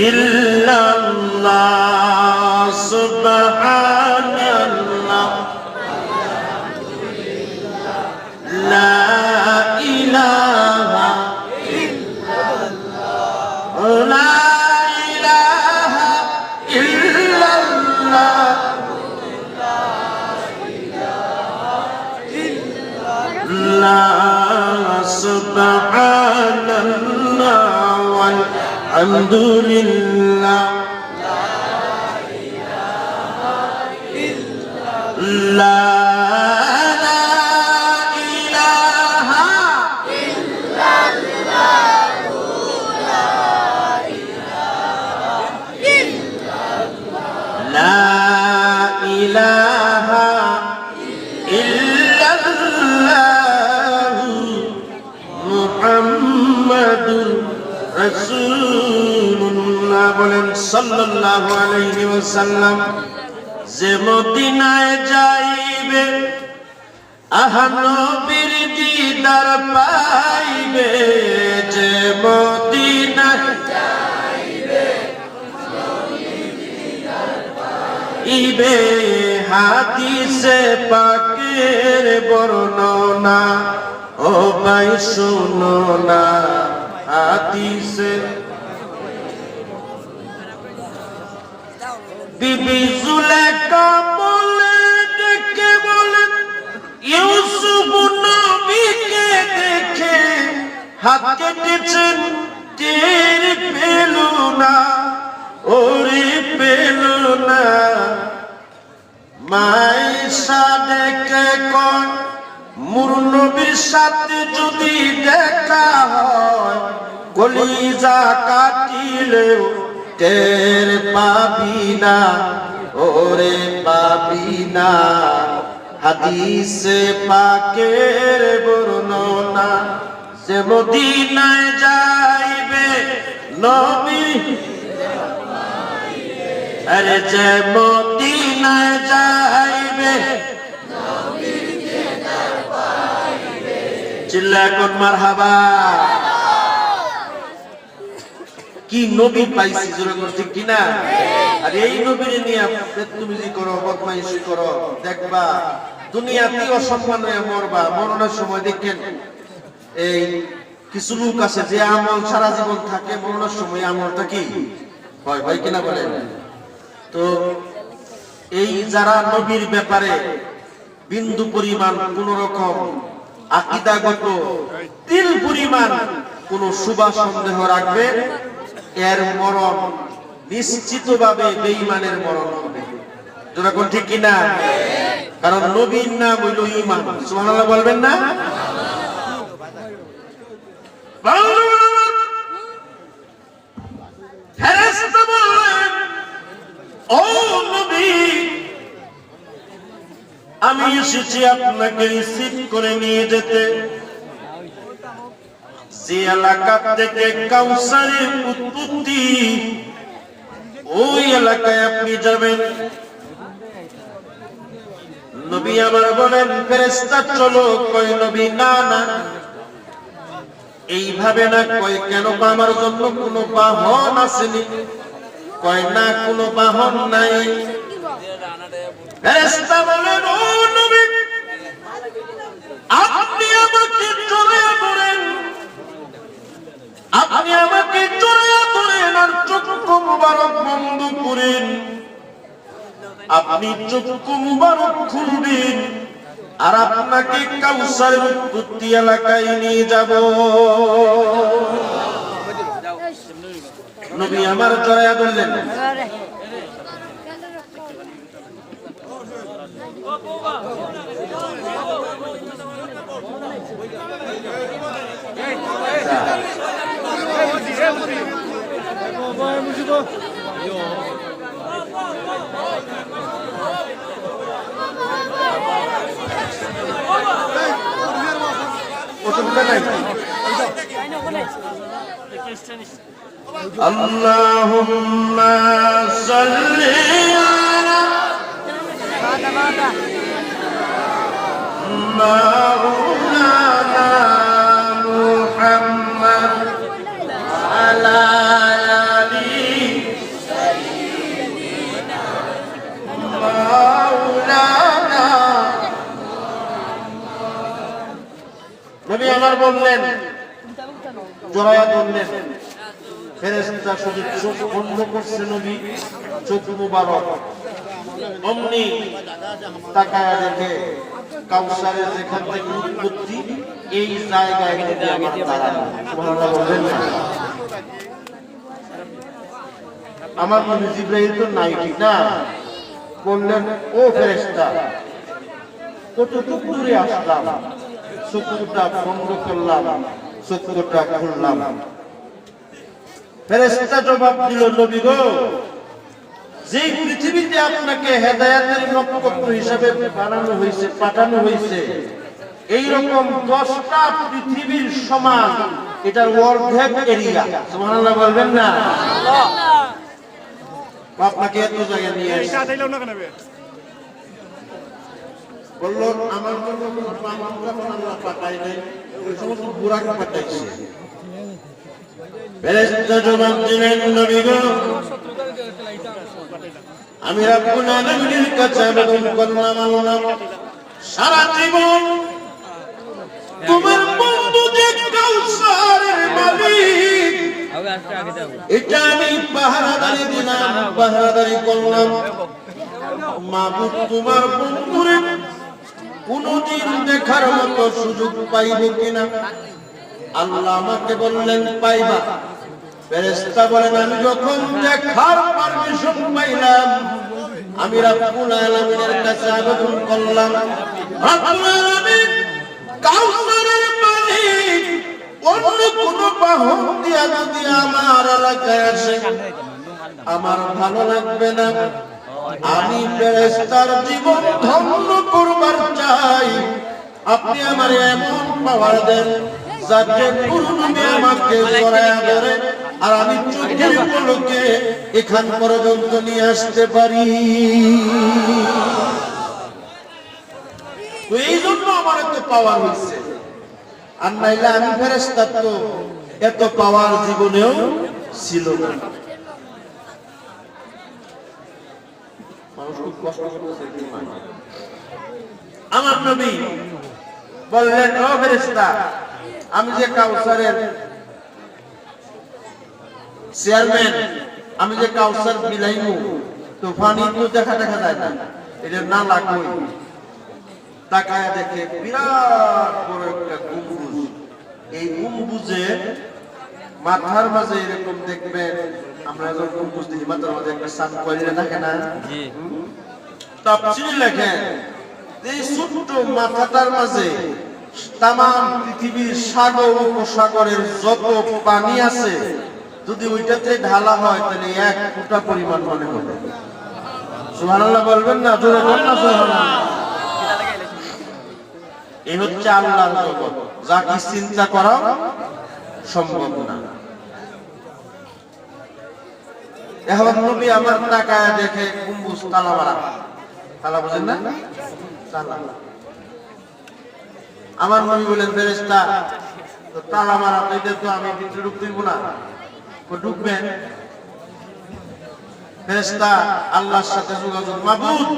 ইল্লাল্লাহ সুবহানাল্লাহ লা ইলাহা ইল্লাল্লাহ লা ইলাহা ইল্লাল্লাহ লা সুবহানাল্লাহ ওয়ালহামদুলিল্লাহ লা ইলাহা লা ইলাহা ইল্লাল্লাহ মুহাম্মাদুর রাসূলুল্লাহ বলেন সাল্লাল্লাহু আলাইহি ওয়াসাল্লাম যে মদিনায় যাইবে আহা নবীর দিদার পাইবে যে মদিনায় যাইবে নবীর দিদার পাইবে হাদিসে পাকের বর্ণনা ও ভাই শুনো না হাদিসে বিবি জুলেখা বলে ডেকে বলেন ইউসুফ নবীকে দেখে হাত কেটেছেন টের পেল না ওরে পেল না মায়েশা ডেকে কন মুর নবীর সাথে যদি দেখা হয় কলিজা কাটিলেও টের পাবি না ওরে পাবি না হাদিসে পাকের বর্ণনা যে মদিনায় যাইবে নবী আরে যে মদিনায় যাইবে চিল্লা কোন মারহাবা কি নবী পাইছি জোরে করছি কিনা আর এই নবীরে নিয়ে তুমি করো বদমাইশি করো দেখবা দুনিয়াতে অসম্মান হয়ে মরবা মরণের সময় দেখেন এই কিছু লোক আছে যে আমল সারা জীবন থাকে মরণের সময় আমলটা কি হয় ভাই কিনা বলেন তো এই যারা নবীর ব্যাপারে বিন্দু পরিমাণ কোন রকম আকীদাগত তিল পরিমাণ কোন শুভা সন্দেহ রাখবে এর মরণ নিশ্চিতভাবে বেঈমানের মরণ হবে যখন ঠিক কিনা কারণ নবীর নাম হইল ঈমান সুবহানাল্লাহ বলবেন না ফেরেশতা বললেন ও নবী আমি এসেছি আপনাকে রিসিভ করে নিয়ে যেতে যে এলাকা থেকে কাউসারের উৎপত্তি ওই এলাকায় আপনি যাবেন নবী আমার বলেন ফেরেশতা চলো কই নবী না না এইভাবে না কই কেন আমার জন্য কোনো বাহন আসেনি কই না কোনো বাহন নাই ফেরেশতা বলেন ও নবী আপনি আমাকে জড়িয়ে ধরেন আপনি আমাকে জড়িয়ে ধরেন আর চক্ষু মুবারক বন্ধ করেন আপনি চক্ষু মুবারক খুলবেন আর আপনাকে কাউসারের উৎপত্তি এলাকায় নিয়ে যাব নবী আমার জড়িয়ে ধরলেন আল্লাহুম্মা সাল্লি আলা মাওলানা মুহাম্মদ আলা আলি মাওলানা নবী আমার বললেন জড়ায়া ধরলেন ফেরেশতা শুধু চোখ বন্ধ করছে নবী চোখ মুবারক অমনি তাকায়া দেখে কাউসারের যেখান থেকে উৎপত্তি এই জায়গায় গিয়ে আমার দাঁড়ানো সুবহানাল্লাহ বলবেন না আমার নবী জিবরাইল তো নাই ঠিক না বললেন ও ফেরেশতা কতটুকু দূরে আসলাম, চক্ষুটা বন্ধ করলাম, চক্ষুটা খুললাম। ফেরেশতা জবাব দিল, নবী গো, যে পৃথিবীতে আপনাকে হেদায়েতের নক্ষত্র হিসেবে বানানো হয়েছে, পাঠানো হয়েছে, এইরকম 10টা পৃথিবীর সমান এটার অর্ধেক এরিয়া। সুবহানাল্লাহ বলবেন না? আপনাকে এত জায়গা নিয়ে বললো, আমার জন্য আল্লাহ পাঠায় নাই, ওই সমস্ত বুরাক পাঠাইছে। ফেরেশতা জবাব দিলেন, নবী গো, আমি রাব্বুল আলামিনের কাছে আবেদন করলাম, আল্লাহ সারা জীবন তোমার বন্ধু যে কাউসারের মালিক, এটা আমি পাহারাদারি দিলাম, পাহারাদারি করলাম। মাবুদ, তোমার বন্ধুরে কোনদিন দেখার মতো সুযোগ পাইব কিনা? আল্লাহ আমাকে বললেন, পাইবা। ফেরেশতা বলেন, আমি যখন দেখার পারমিশন পাইলাম, আমি রাব্বুল আলামিনের কাছে আবেদন করলাম, রাব্বুল আলামিন কাউসারের মালিক অন্য কোন বাহন দিয়া যদি আমার এলাকায় আসে, আমার ভালো লাগবে না। আমি ফেরেশতার জীবন ধন্য করবার চাই। আপনি আমার এমন পাওয়ার দেন যাতে পূর্ণমে আমাকে জড়ায়া ধরে আর আমি চোখের পলকে এখান পর্যন্ত নিয়ে আসতে পারি। এই জন্য আমার এত পাওয়ার হয়েছে, আর নাইলে আমি ফেরেশতার তো এত পাওয়ার জীবনেও ছিল না। মানুষ খুব কষ্ট করতেছে। আমার নবী বললেন, ও ফেরেশতা, আমি যে কাউসারের চেয়ারম্যান, আমি যে কাউসার বিলাইমু, তো পানি তো দেখা যায় না, এটা না লাগবে। তাকায় দেখে বিরাট বড় একটা গম্বুজ। এই গম্বুজে মাথার মাঝে এরকম দেখবেন, আমরা যখন গম্বুজ দেখি মাথার মাঝে একটা সান কইলে থাকে না, তাফসীরে লেখেন এই ছোট্ট মাথাটার মাঝে তামাম পৃথিবীর সাগর উপসাগরের যত পানি আছে যদি ওইটাতে ঢালা হয় তাহলে 1 ফুটা পরিমাণ মনে হবে। সুবহানাল্লাহ বলবেন না? জোরে বলুন না সুবহানাল্লাহ। এই হচ্ছে আল্লাহর জগৎ, যা কি চিন্তা করা সম্ভব না। এখন নবী আমার তাকায় দেখে গম্বুজ তালা মারা। তালা বুঝেন না? তালা। আমার নবী বলেন, ফেরেশতা, তো তালা মারা, এটা তো আমি ভিতরে ঢুকতে দিব না। ঢুকবেন। ফেরেশতা আল্লাহর সাথে যোগাযোগ, মাবুদ,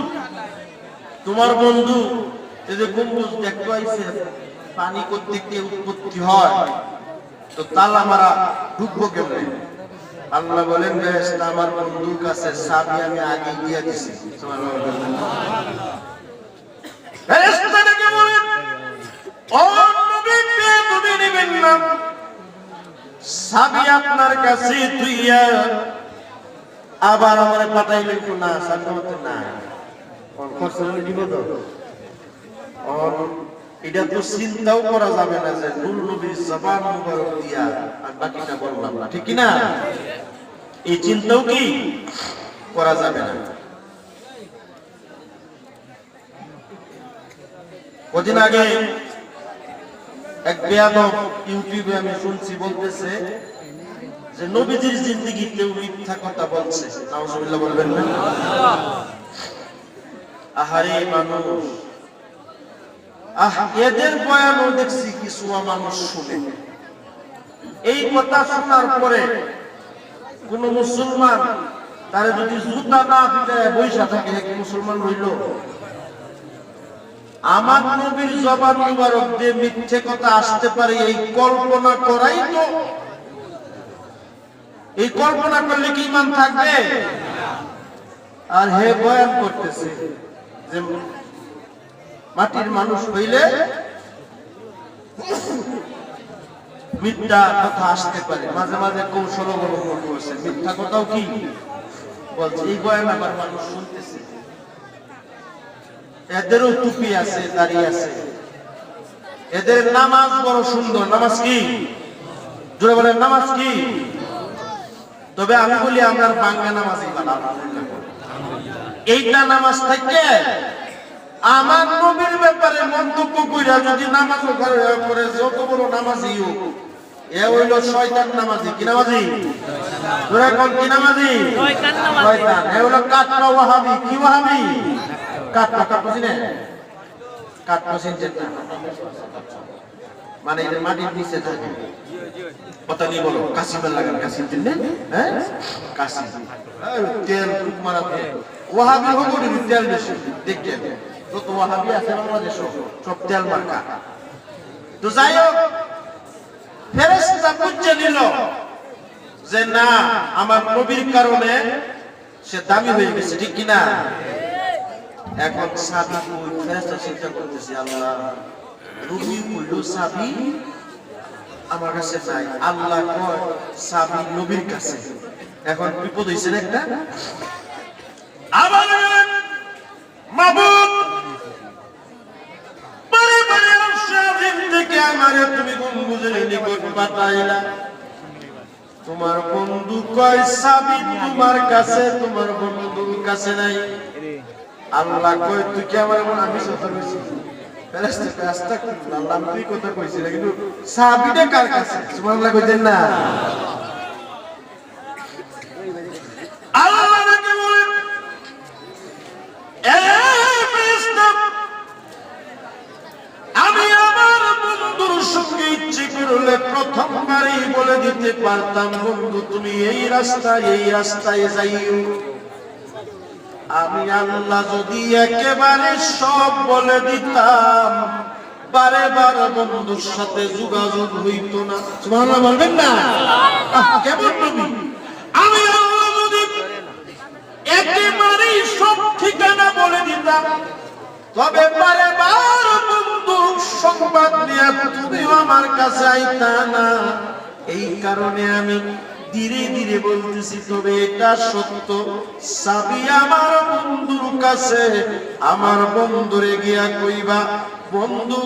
তোমার বন্ধু এই যে গম্বুজ দেখতে আইছে, পানি কোত্থেকে উৎপত্তি হয়, তো তালা মারা, ঢুকবো কেমনে? আল্লাহ বলেন, ফেরেশতা আমার বন্ধুর কাছে চাবি আমি আগে দিয়ে দিছি। ফেরেশতা ডেকে বলেন, ও নবী, তুমি নেবেন না, চাবি আপনার কাছে তুইয়া আবার আমারে পাঠাইলেন তো না, চাবি হতে না খরচা দিব তো। এটা তো চিন্তাও করা যাবে না যে নূর নবীর জবান মুবারক দিয়া আর বাকিটা বললাম না, ঠিক কি না? এই চিন্তাও কি করা যাবে না। কদিন আগে এক বেয়াদব ইউটিউবে আমি শুনছি, বলতেছে যে নবীজির জিন্দেগিতেও মিথ্যা কথা বলছে। নাউজুবিল্লাহ বলবেন না? আহারে মানুষ, এদের বয়ানও দেখছি কিছু মানুষ শুনে। এই কথা শোনার পরে কোন মুসলমান তারে যদি জুতা না পিটায় বইসা থাকে, মুসলমান হইল? আমার নবীর জবান মুবারক দিয়ে মিথ্যে কথা আসতে পারে, এই কল্পনা করাই তো, এই কল্পনা করলে কি ঈমান থাকবে? আর হে বয়ান করতেছে যে মাটির মানুষ হইলে মিথ্যা কথা আসতে পারে, মাঝে মাঝে কৌশল অবলম্বন করছে, মিথ্যা কথাও কি বলছে। এই বয়ান আবার মানুষ শুনতেছে। এদেরও টুপি আছে, দাড়ি আছে, এদের নামাজ বড় সুন্দর। নামাজ কি? জোরে বলেন, নামাজ কি? তবে আমি বলি আমরা বাংলা নামাজই ভালো। এইটা নামাজ থেকে আমার নবীর ব্যাপারে মন্তব্য কইরা যদি নামাজ করে যত বড় নামাজি হোক, এ হইল শয়তান নামাজি। কি নামাজি? জোরে কোন কি নামাজি? শয়তান। এ হইল কাটরা ওয়াহাবি। কি ওয়াহাবি? কাটরা। কাটরা চিনেন? কাটরা চিনছেন না? মানে এর মাটির নিচে থাকে। কথা নিয়ে বলো, কাশিমের লাগান। কাশিম চিনেন? হ্যাঁ, কাশিম। তেল খুব মারাতে। ওয়াহাবি হবুরি তেল বেশি। দেখেন যত ওয়াহাবি আছে বাংলাদেশে সব তেল মার্কা। তো যাই হোক, ফেরেশতা বুঝে নিল যে না, আমার নবীর কারণে সে দামি হয়ে গেছে, ঠিক কিনা? এখন সাবি কই? ফেরেশতা চিন্তা করতেছে, আল্লাহ নবী কইল সাবি আমার কাছে নাই, আল্লাহ কয় সাবি নবীর কাছে। এখন বিপদ হইছে না একটা। আবার মাবুদ বারে বারে আরশের থেকে আমারে তুমি গম্বুজের নিকট পাঠাইলা। তোমার বন্ধু কয় সাবি তোমার কাছে, তোমার বন্ধুর কাছে নাই। আল্লাহ কয় তুই কি আমার মন? আমি সত্য কইছি। ফেরেশতা আস্তাগফিরুল্লাহ, আল্লাহ তুই কথা কইছিস, কিন্তু সাবিটা কার কাছে? সুবহানাল্লাহ কইতেন না? আল্লাহ নাকি বলেন, এ ফেরেশতা, আমি আমার বন্ধুর সঙ্গে ইচ্ছে করলে প্রথমবারই বলে দিতে পারতাম, বন্ধু তুমি এই রাস্তায় যাইও। আমি আল্লাহ যদি একেবারে সব বলে দিতাম, বারে বার বন্ধুর সাথে যোগাযোগ হইত না। সুবহানাল্লাহ বলবেন না? কেমন নবী! আমি আল্লাহ যদি একেবারে সব ঠিকানা বলে দিতাম, তবে বারে বার বন্ধু সংবাদ নিয়ে তুমিও আমার কাছে আইতা না। এই কারণে আমি ধীরে ধীরে বলতেছি, তবে এটা সত্য, সাবি আমার বন্ধুর কাছে। আমার বন্ধুরে গিয়া কইবা, বন্ধু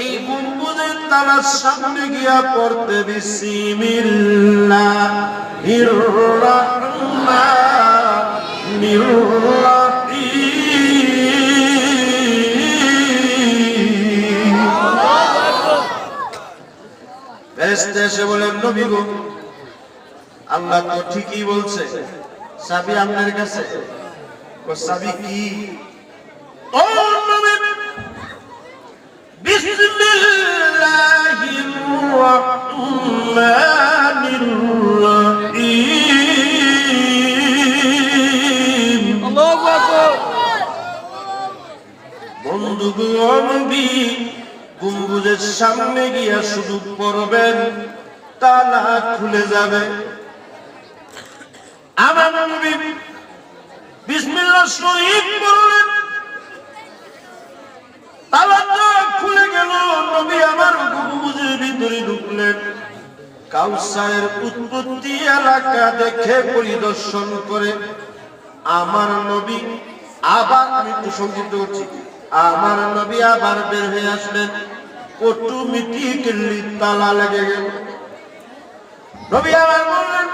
এই গম্বুজের তালার সামনে গিয়া পড়তে বিসমিল্লাহির রাহমানির রাহিম। ফেরেশতা এসে বলেন, নবী গো, আল্লাহ তো ঠিকই বলছে, সাবি আপনার কাছে। সাবি কি? ও নবী, বিসমিল্লাহির রাহমানির রাহিম। আল্লাহু আকবার। বন্ধু গো, নবী গম্বুজের সামনে গিয়া শুধু পড়বেন, তালা খুলে যাবে। আমার নবী বিসমিল্লাহ শরীফ বললেন, তালাটা খুলে গেল। নবী আমার গম্বুজের ভিতরে ঢুকলেন। কাউসারের উৎপত্তি এলাকা দেখে পরিদর্শন করে আমার নবী আবার, আমি একটু সংক্ষিপ্ত করছি, আমার নবী আবার বের হয়ে আসলেন। অটোমেটিক্যালি তালা লেগে গেল। নবী আবার বললেন,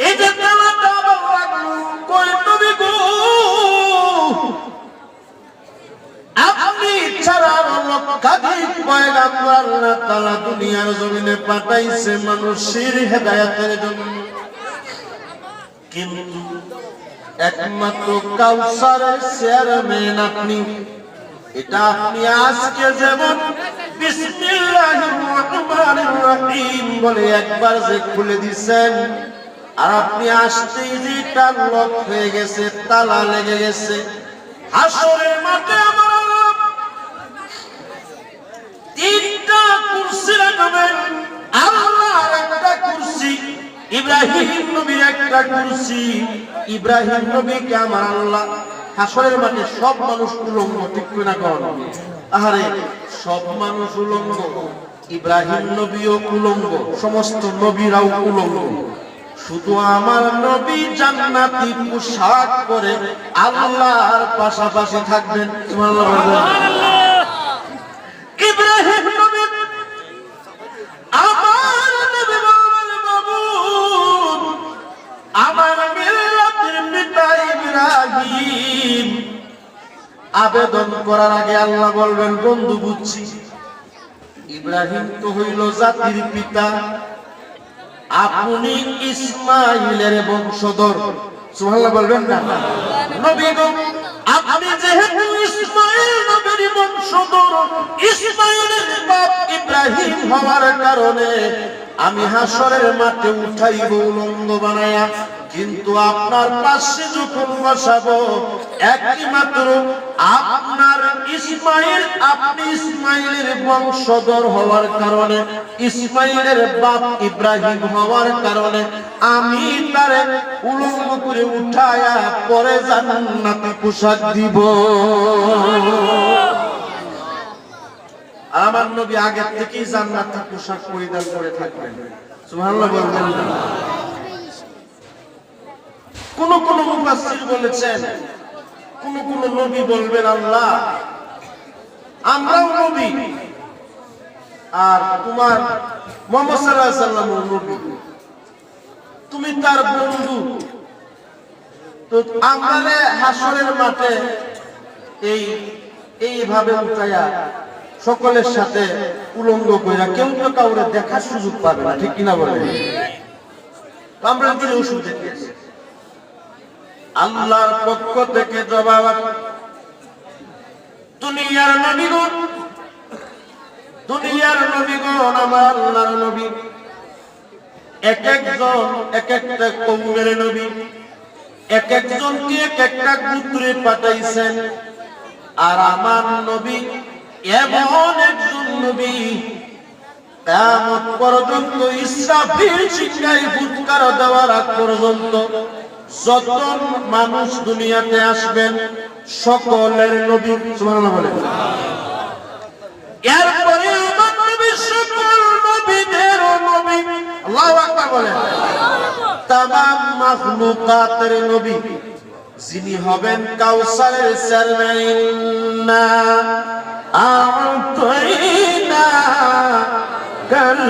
এই যে তালাটা আবার লাগলো, কই নবী গো, আপনি ছাড়া লক্ষাধিক পয়গাম্বর আল্লাহ তাআলা দুনিয়ার জমিনে পাঠাইছে মানুষের হেদায়েতের জন্য, কিন্তু একমাত্র কাউসারের চেয়ারম্যান আপনি। এটা আপনি আজকে যেমন বিসমিল্লাহির রাহমানির রাহিম বলে একবার যে খুলে দিয়েছেন, আর আপনি আসতেই যেটা লক হয়ে গেছে, তালা লেগে গেছে। হাসরের মাঠে আমার আল্লাহ তিনটা কুরসি রাখবেন। আল্লাহর একটা কুরসি, ইব্রাহিম নবীর একটা কুরসি। ইব্রাহিম নবীকে আমার আল্লাহ হাসরের মাঠে, সব মানুষ উলঙ্গ, ঠিক না কর? আহারে, সব মানুষ উলঙ্গ, ইব্রাহিম নবীও উলঙ্গ, সমস্ত নবীরাও উলঙ্গ, শুধু আমার নবী জান্নাতি পোশাক পরে আল্লাহর পাশাপাশি থাকবেন। সুবহানাল্লাহ। ইব্রাহিম নবী আমার নবী মাবুদ, আমার মিল্লাতের পিতা ইব্রাহিম আবেদন করার আগে আল্লাহ বলবেন, বন্ধু বুঝছি ইব্রাহিম তো হইল জাতির পিতা, আপনি ইসমাইলের বংশধর। সুবহানাল্লাহ বলবেন না? নবী গো, আপনি যেহেতু ইসমাইল নবীর বংশধর, ইসমাইলের বাপ ইব্রাহিম হওয়ার কারণে আমি হাসরের মাঠে উঠাইব উলঙ্গ বানায়া, কিন্তু আপনার পাশে যখন বসাবো একমাত্র আপনার ইসমাইল, আপনি ইসমাইলের বংশধর হওয়ার কারণে, ইসমাইলের বাপ ইব্রাহিম হওয়ার কারণে আমি তারে উলঙ্গ করে উঠায়া পরে জান্নাতি পোশাক দিব। আমার নবী আগে থেকেই জান্নাতি পোশাক পরিধান করে থাকবেন। সুবহানাল্লাহ বলবেন না? কোন কোন মুফাসসির বলেছেন, কোন কোন নবী বলবেন, আল্লাহ আমরাও নবী আর তোমার মুহাম্মদ সাল্লাল্লাহু আলাইহি ওয়াসাল্লাম নবী, তুমি তার বন্ধু, তো আমারে হাসরের মাঠে এইভাবে উঠায়া সকলের সাথে উলঙ্গ কইরা, কেউ তো কাউরে দেখার সুযোগ পাবে না, ঠিক কিনা বলেন? আমরা দিলে অসুবিধা কি আছে? আল্লাহর পক্ষ থেকে জবাব, দুনিয়ার নবীগণ, দুনিয়ার নবীগণ, আমার আল্লাহর নবী এক একজন এক একটা কওমের নবী, এক একজনকে এক একটা গোত্রে পাঠাইছেন। আর আমার নবী এমন একজন নবী, কিয়ামত পর্যন্ত ইসরাফিল চিৎকারে ফুৎকার দেওয়ার আগ পর্যন্ত যত মানুষ দুনিয়াতে আসবেন সকলের নবী। সুবহানাল্লাহ বলেন। এরপরে আমার নবী সকল নবীদের নবী। আল্লাহু আকবার বলেন। তামাম মাখলুকাতের নবী, যিনি হবেন কাউসারের চেয়ারম্যান। আ'তাইনা কাল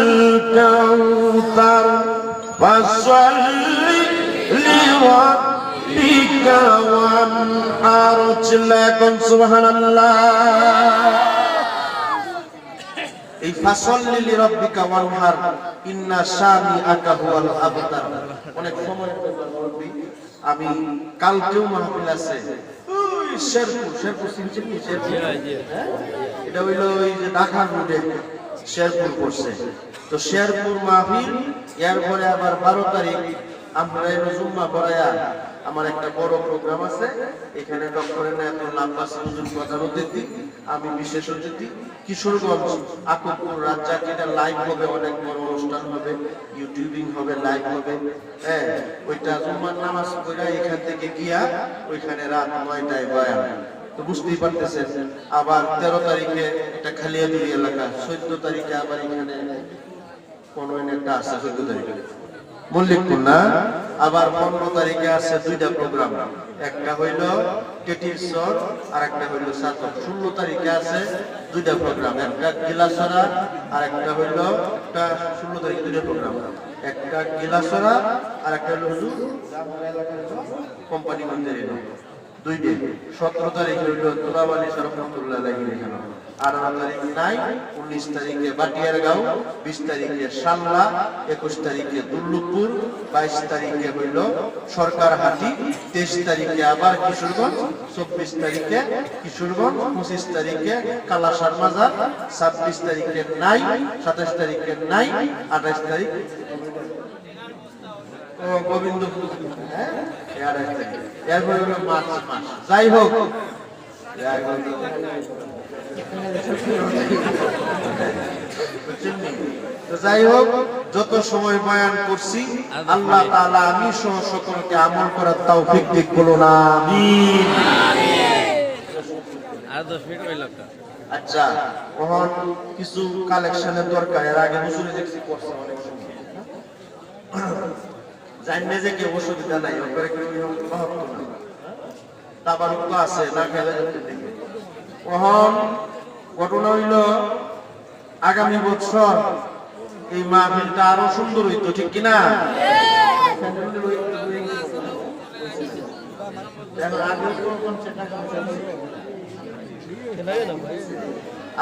কাউসার ফাসাল্লি লিরাব্বিকা ওয়ানহার। চিল্লাকুন সুবহানাল্লাহ। এই ফাসাল্লি লিরাব্বিকা ওয়ানহার ইন্না শানিআকা হুয়াল আবতার অনেক সময় বলবি। আমি কালকেও মাহফিল আছে শেরপুর সিনচিনি শেরপুর, এটা হইল ওই যে ঢাকা রোডে শেরপুর করছে। তো শেরপুর মাহফিল, এরপরে আবার 12 তারিখ আমরা জুম্মা পড়ায়া আমার একটা বড় প্রোগ্রাম আছে। এখানে ডক্টর এনায়েতুল আব্বাস হুজুর প্রধান অতিথি, আমি বিশেষ অতিথি। কিশোরগঞ্জ আকবপুর রাজ্জাক, এটা লাইভ হবে, অনেক বড় অনুষ্ঠান হবে, ইউটিউবিং হবে, লাইভ হবে। হ্যাঁ, ওইটা জুম্মার নামাজ পড়া এখান থেকে গিয়া ওইখানে রাত 9টায় বয়ান। তো বুঝতেই পারতেছেন। আবার 13 তারিখে এটা খালিয়াদুরি এলাকা, 14 তারিখে আবার এখানে কোন একটা আছে, 14 তারিখে মল্লিকপুর না। আবার 15 তারিখে আছে 2টা প্রোগ্রাম, একটা হইল টেটিরচর আর একটা হইল সাতক। 16 তারিখে আছে 2টা প্রোগ্রাম, একটা গিলাসরা আর একটা হইল 16 তারিখে 2টা প্রোগ্রাম, একটা গিলাসরা আর একটা হইল কোম্পানি মন্দিরে 2টা। 17 তারিখে হইল তোলাবালি রহমাতুল্লাহ আলাইহি এখানে, 18 তারিখ নাই, 19 তারিখে বাটিয়ারগাঁও, 20 তারিখে শাল্লা, 21 তারিখে দুর্লভপুর, 22 তারিখে হইল সরকারহাটি, 23 তারিখে আবার কিশোরগঞ্জ, 24 তারিখে কিশোরগঞ্জ, 25 তারিখে কালাসার মাজার, 26 তারিখে নাই, 27 তারিখে নাই, 28 তারিখ গোবিন্দপুর। হ্যাঁ, এরপরে হলো মার্চ মাস। যাই হোক, যাই হোক, যত সময় বয়ান করছি আল্লাহ তাআলা আমি সহ সকলকে আমল করার তৌফিক দিক, বলুন আমিন। আচ্ছা, এখন কিছু কালেকশনের দরকার। এর আগে হুজুরে দেখছি করছে অনেক সময়। জানলে যে কেউ অসুবিধা নাই, ওপরে কেউ মহত্ব না, তাবারুক তো আছে না খেলে ওহন। ঘটনা হইল আগামী বছর এই মাহফিলটা আরো সুন্দর হইতো, ঠিক কিনা?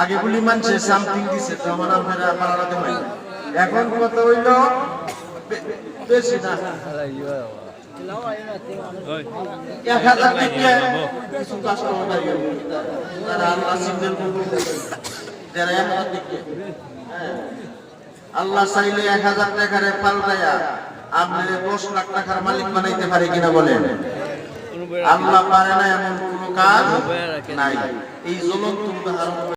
আগে গুলি মানছে সামথিং দিছে তো আমার আপনারা পাড়াতে হয়। এখন কথা হইল বেশি না 1000 টাকা কিছু কাস্টমার দাঁড়িয়ে যারা আল্লাহ সিগন্যাল করবে, যারা 1000 টাকা আল্লাহ চাইলে 1000 টাকারে পাল্টায়া আপনি 10 লাখ টাকার মালিক বানাইতে পারে কিনা বলেন? আল্লাহ পারে না এমন কোনো কাজ নাই। এই জ্বলন্ত উদাহরণ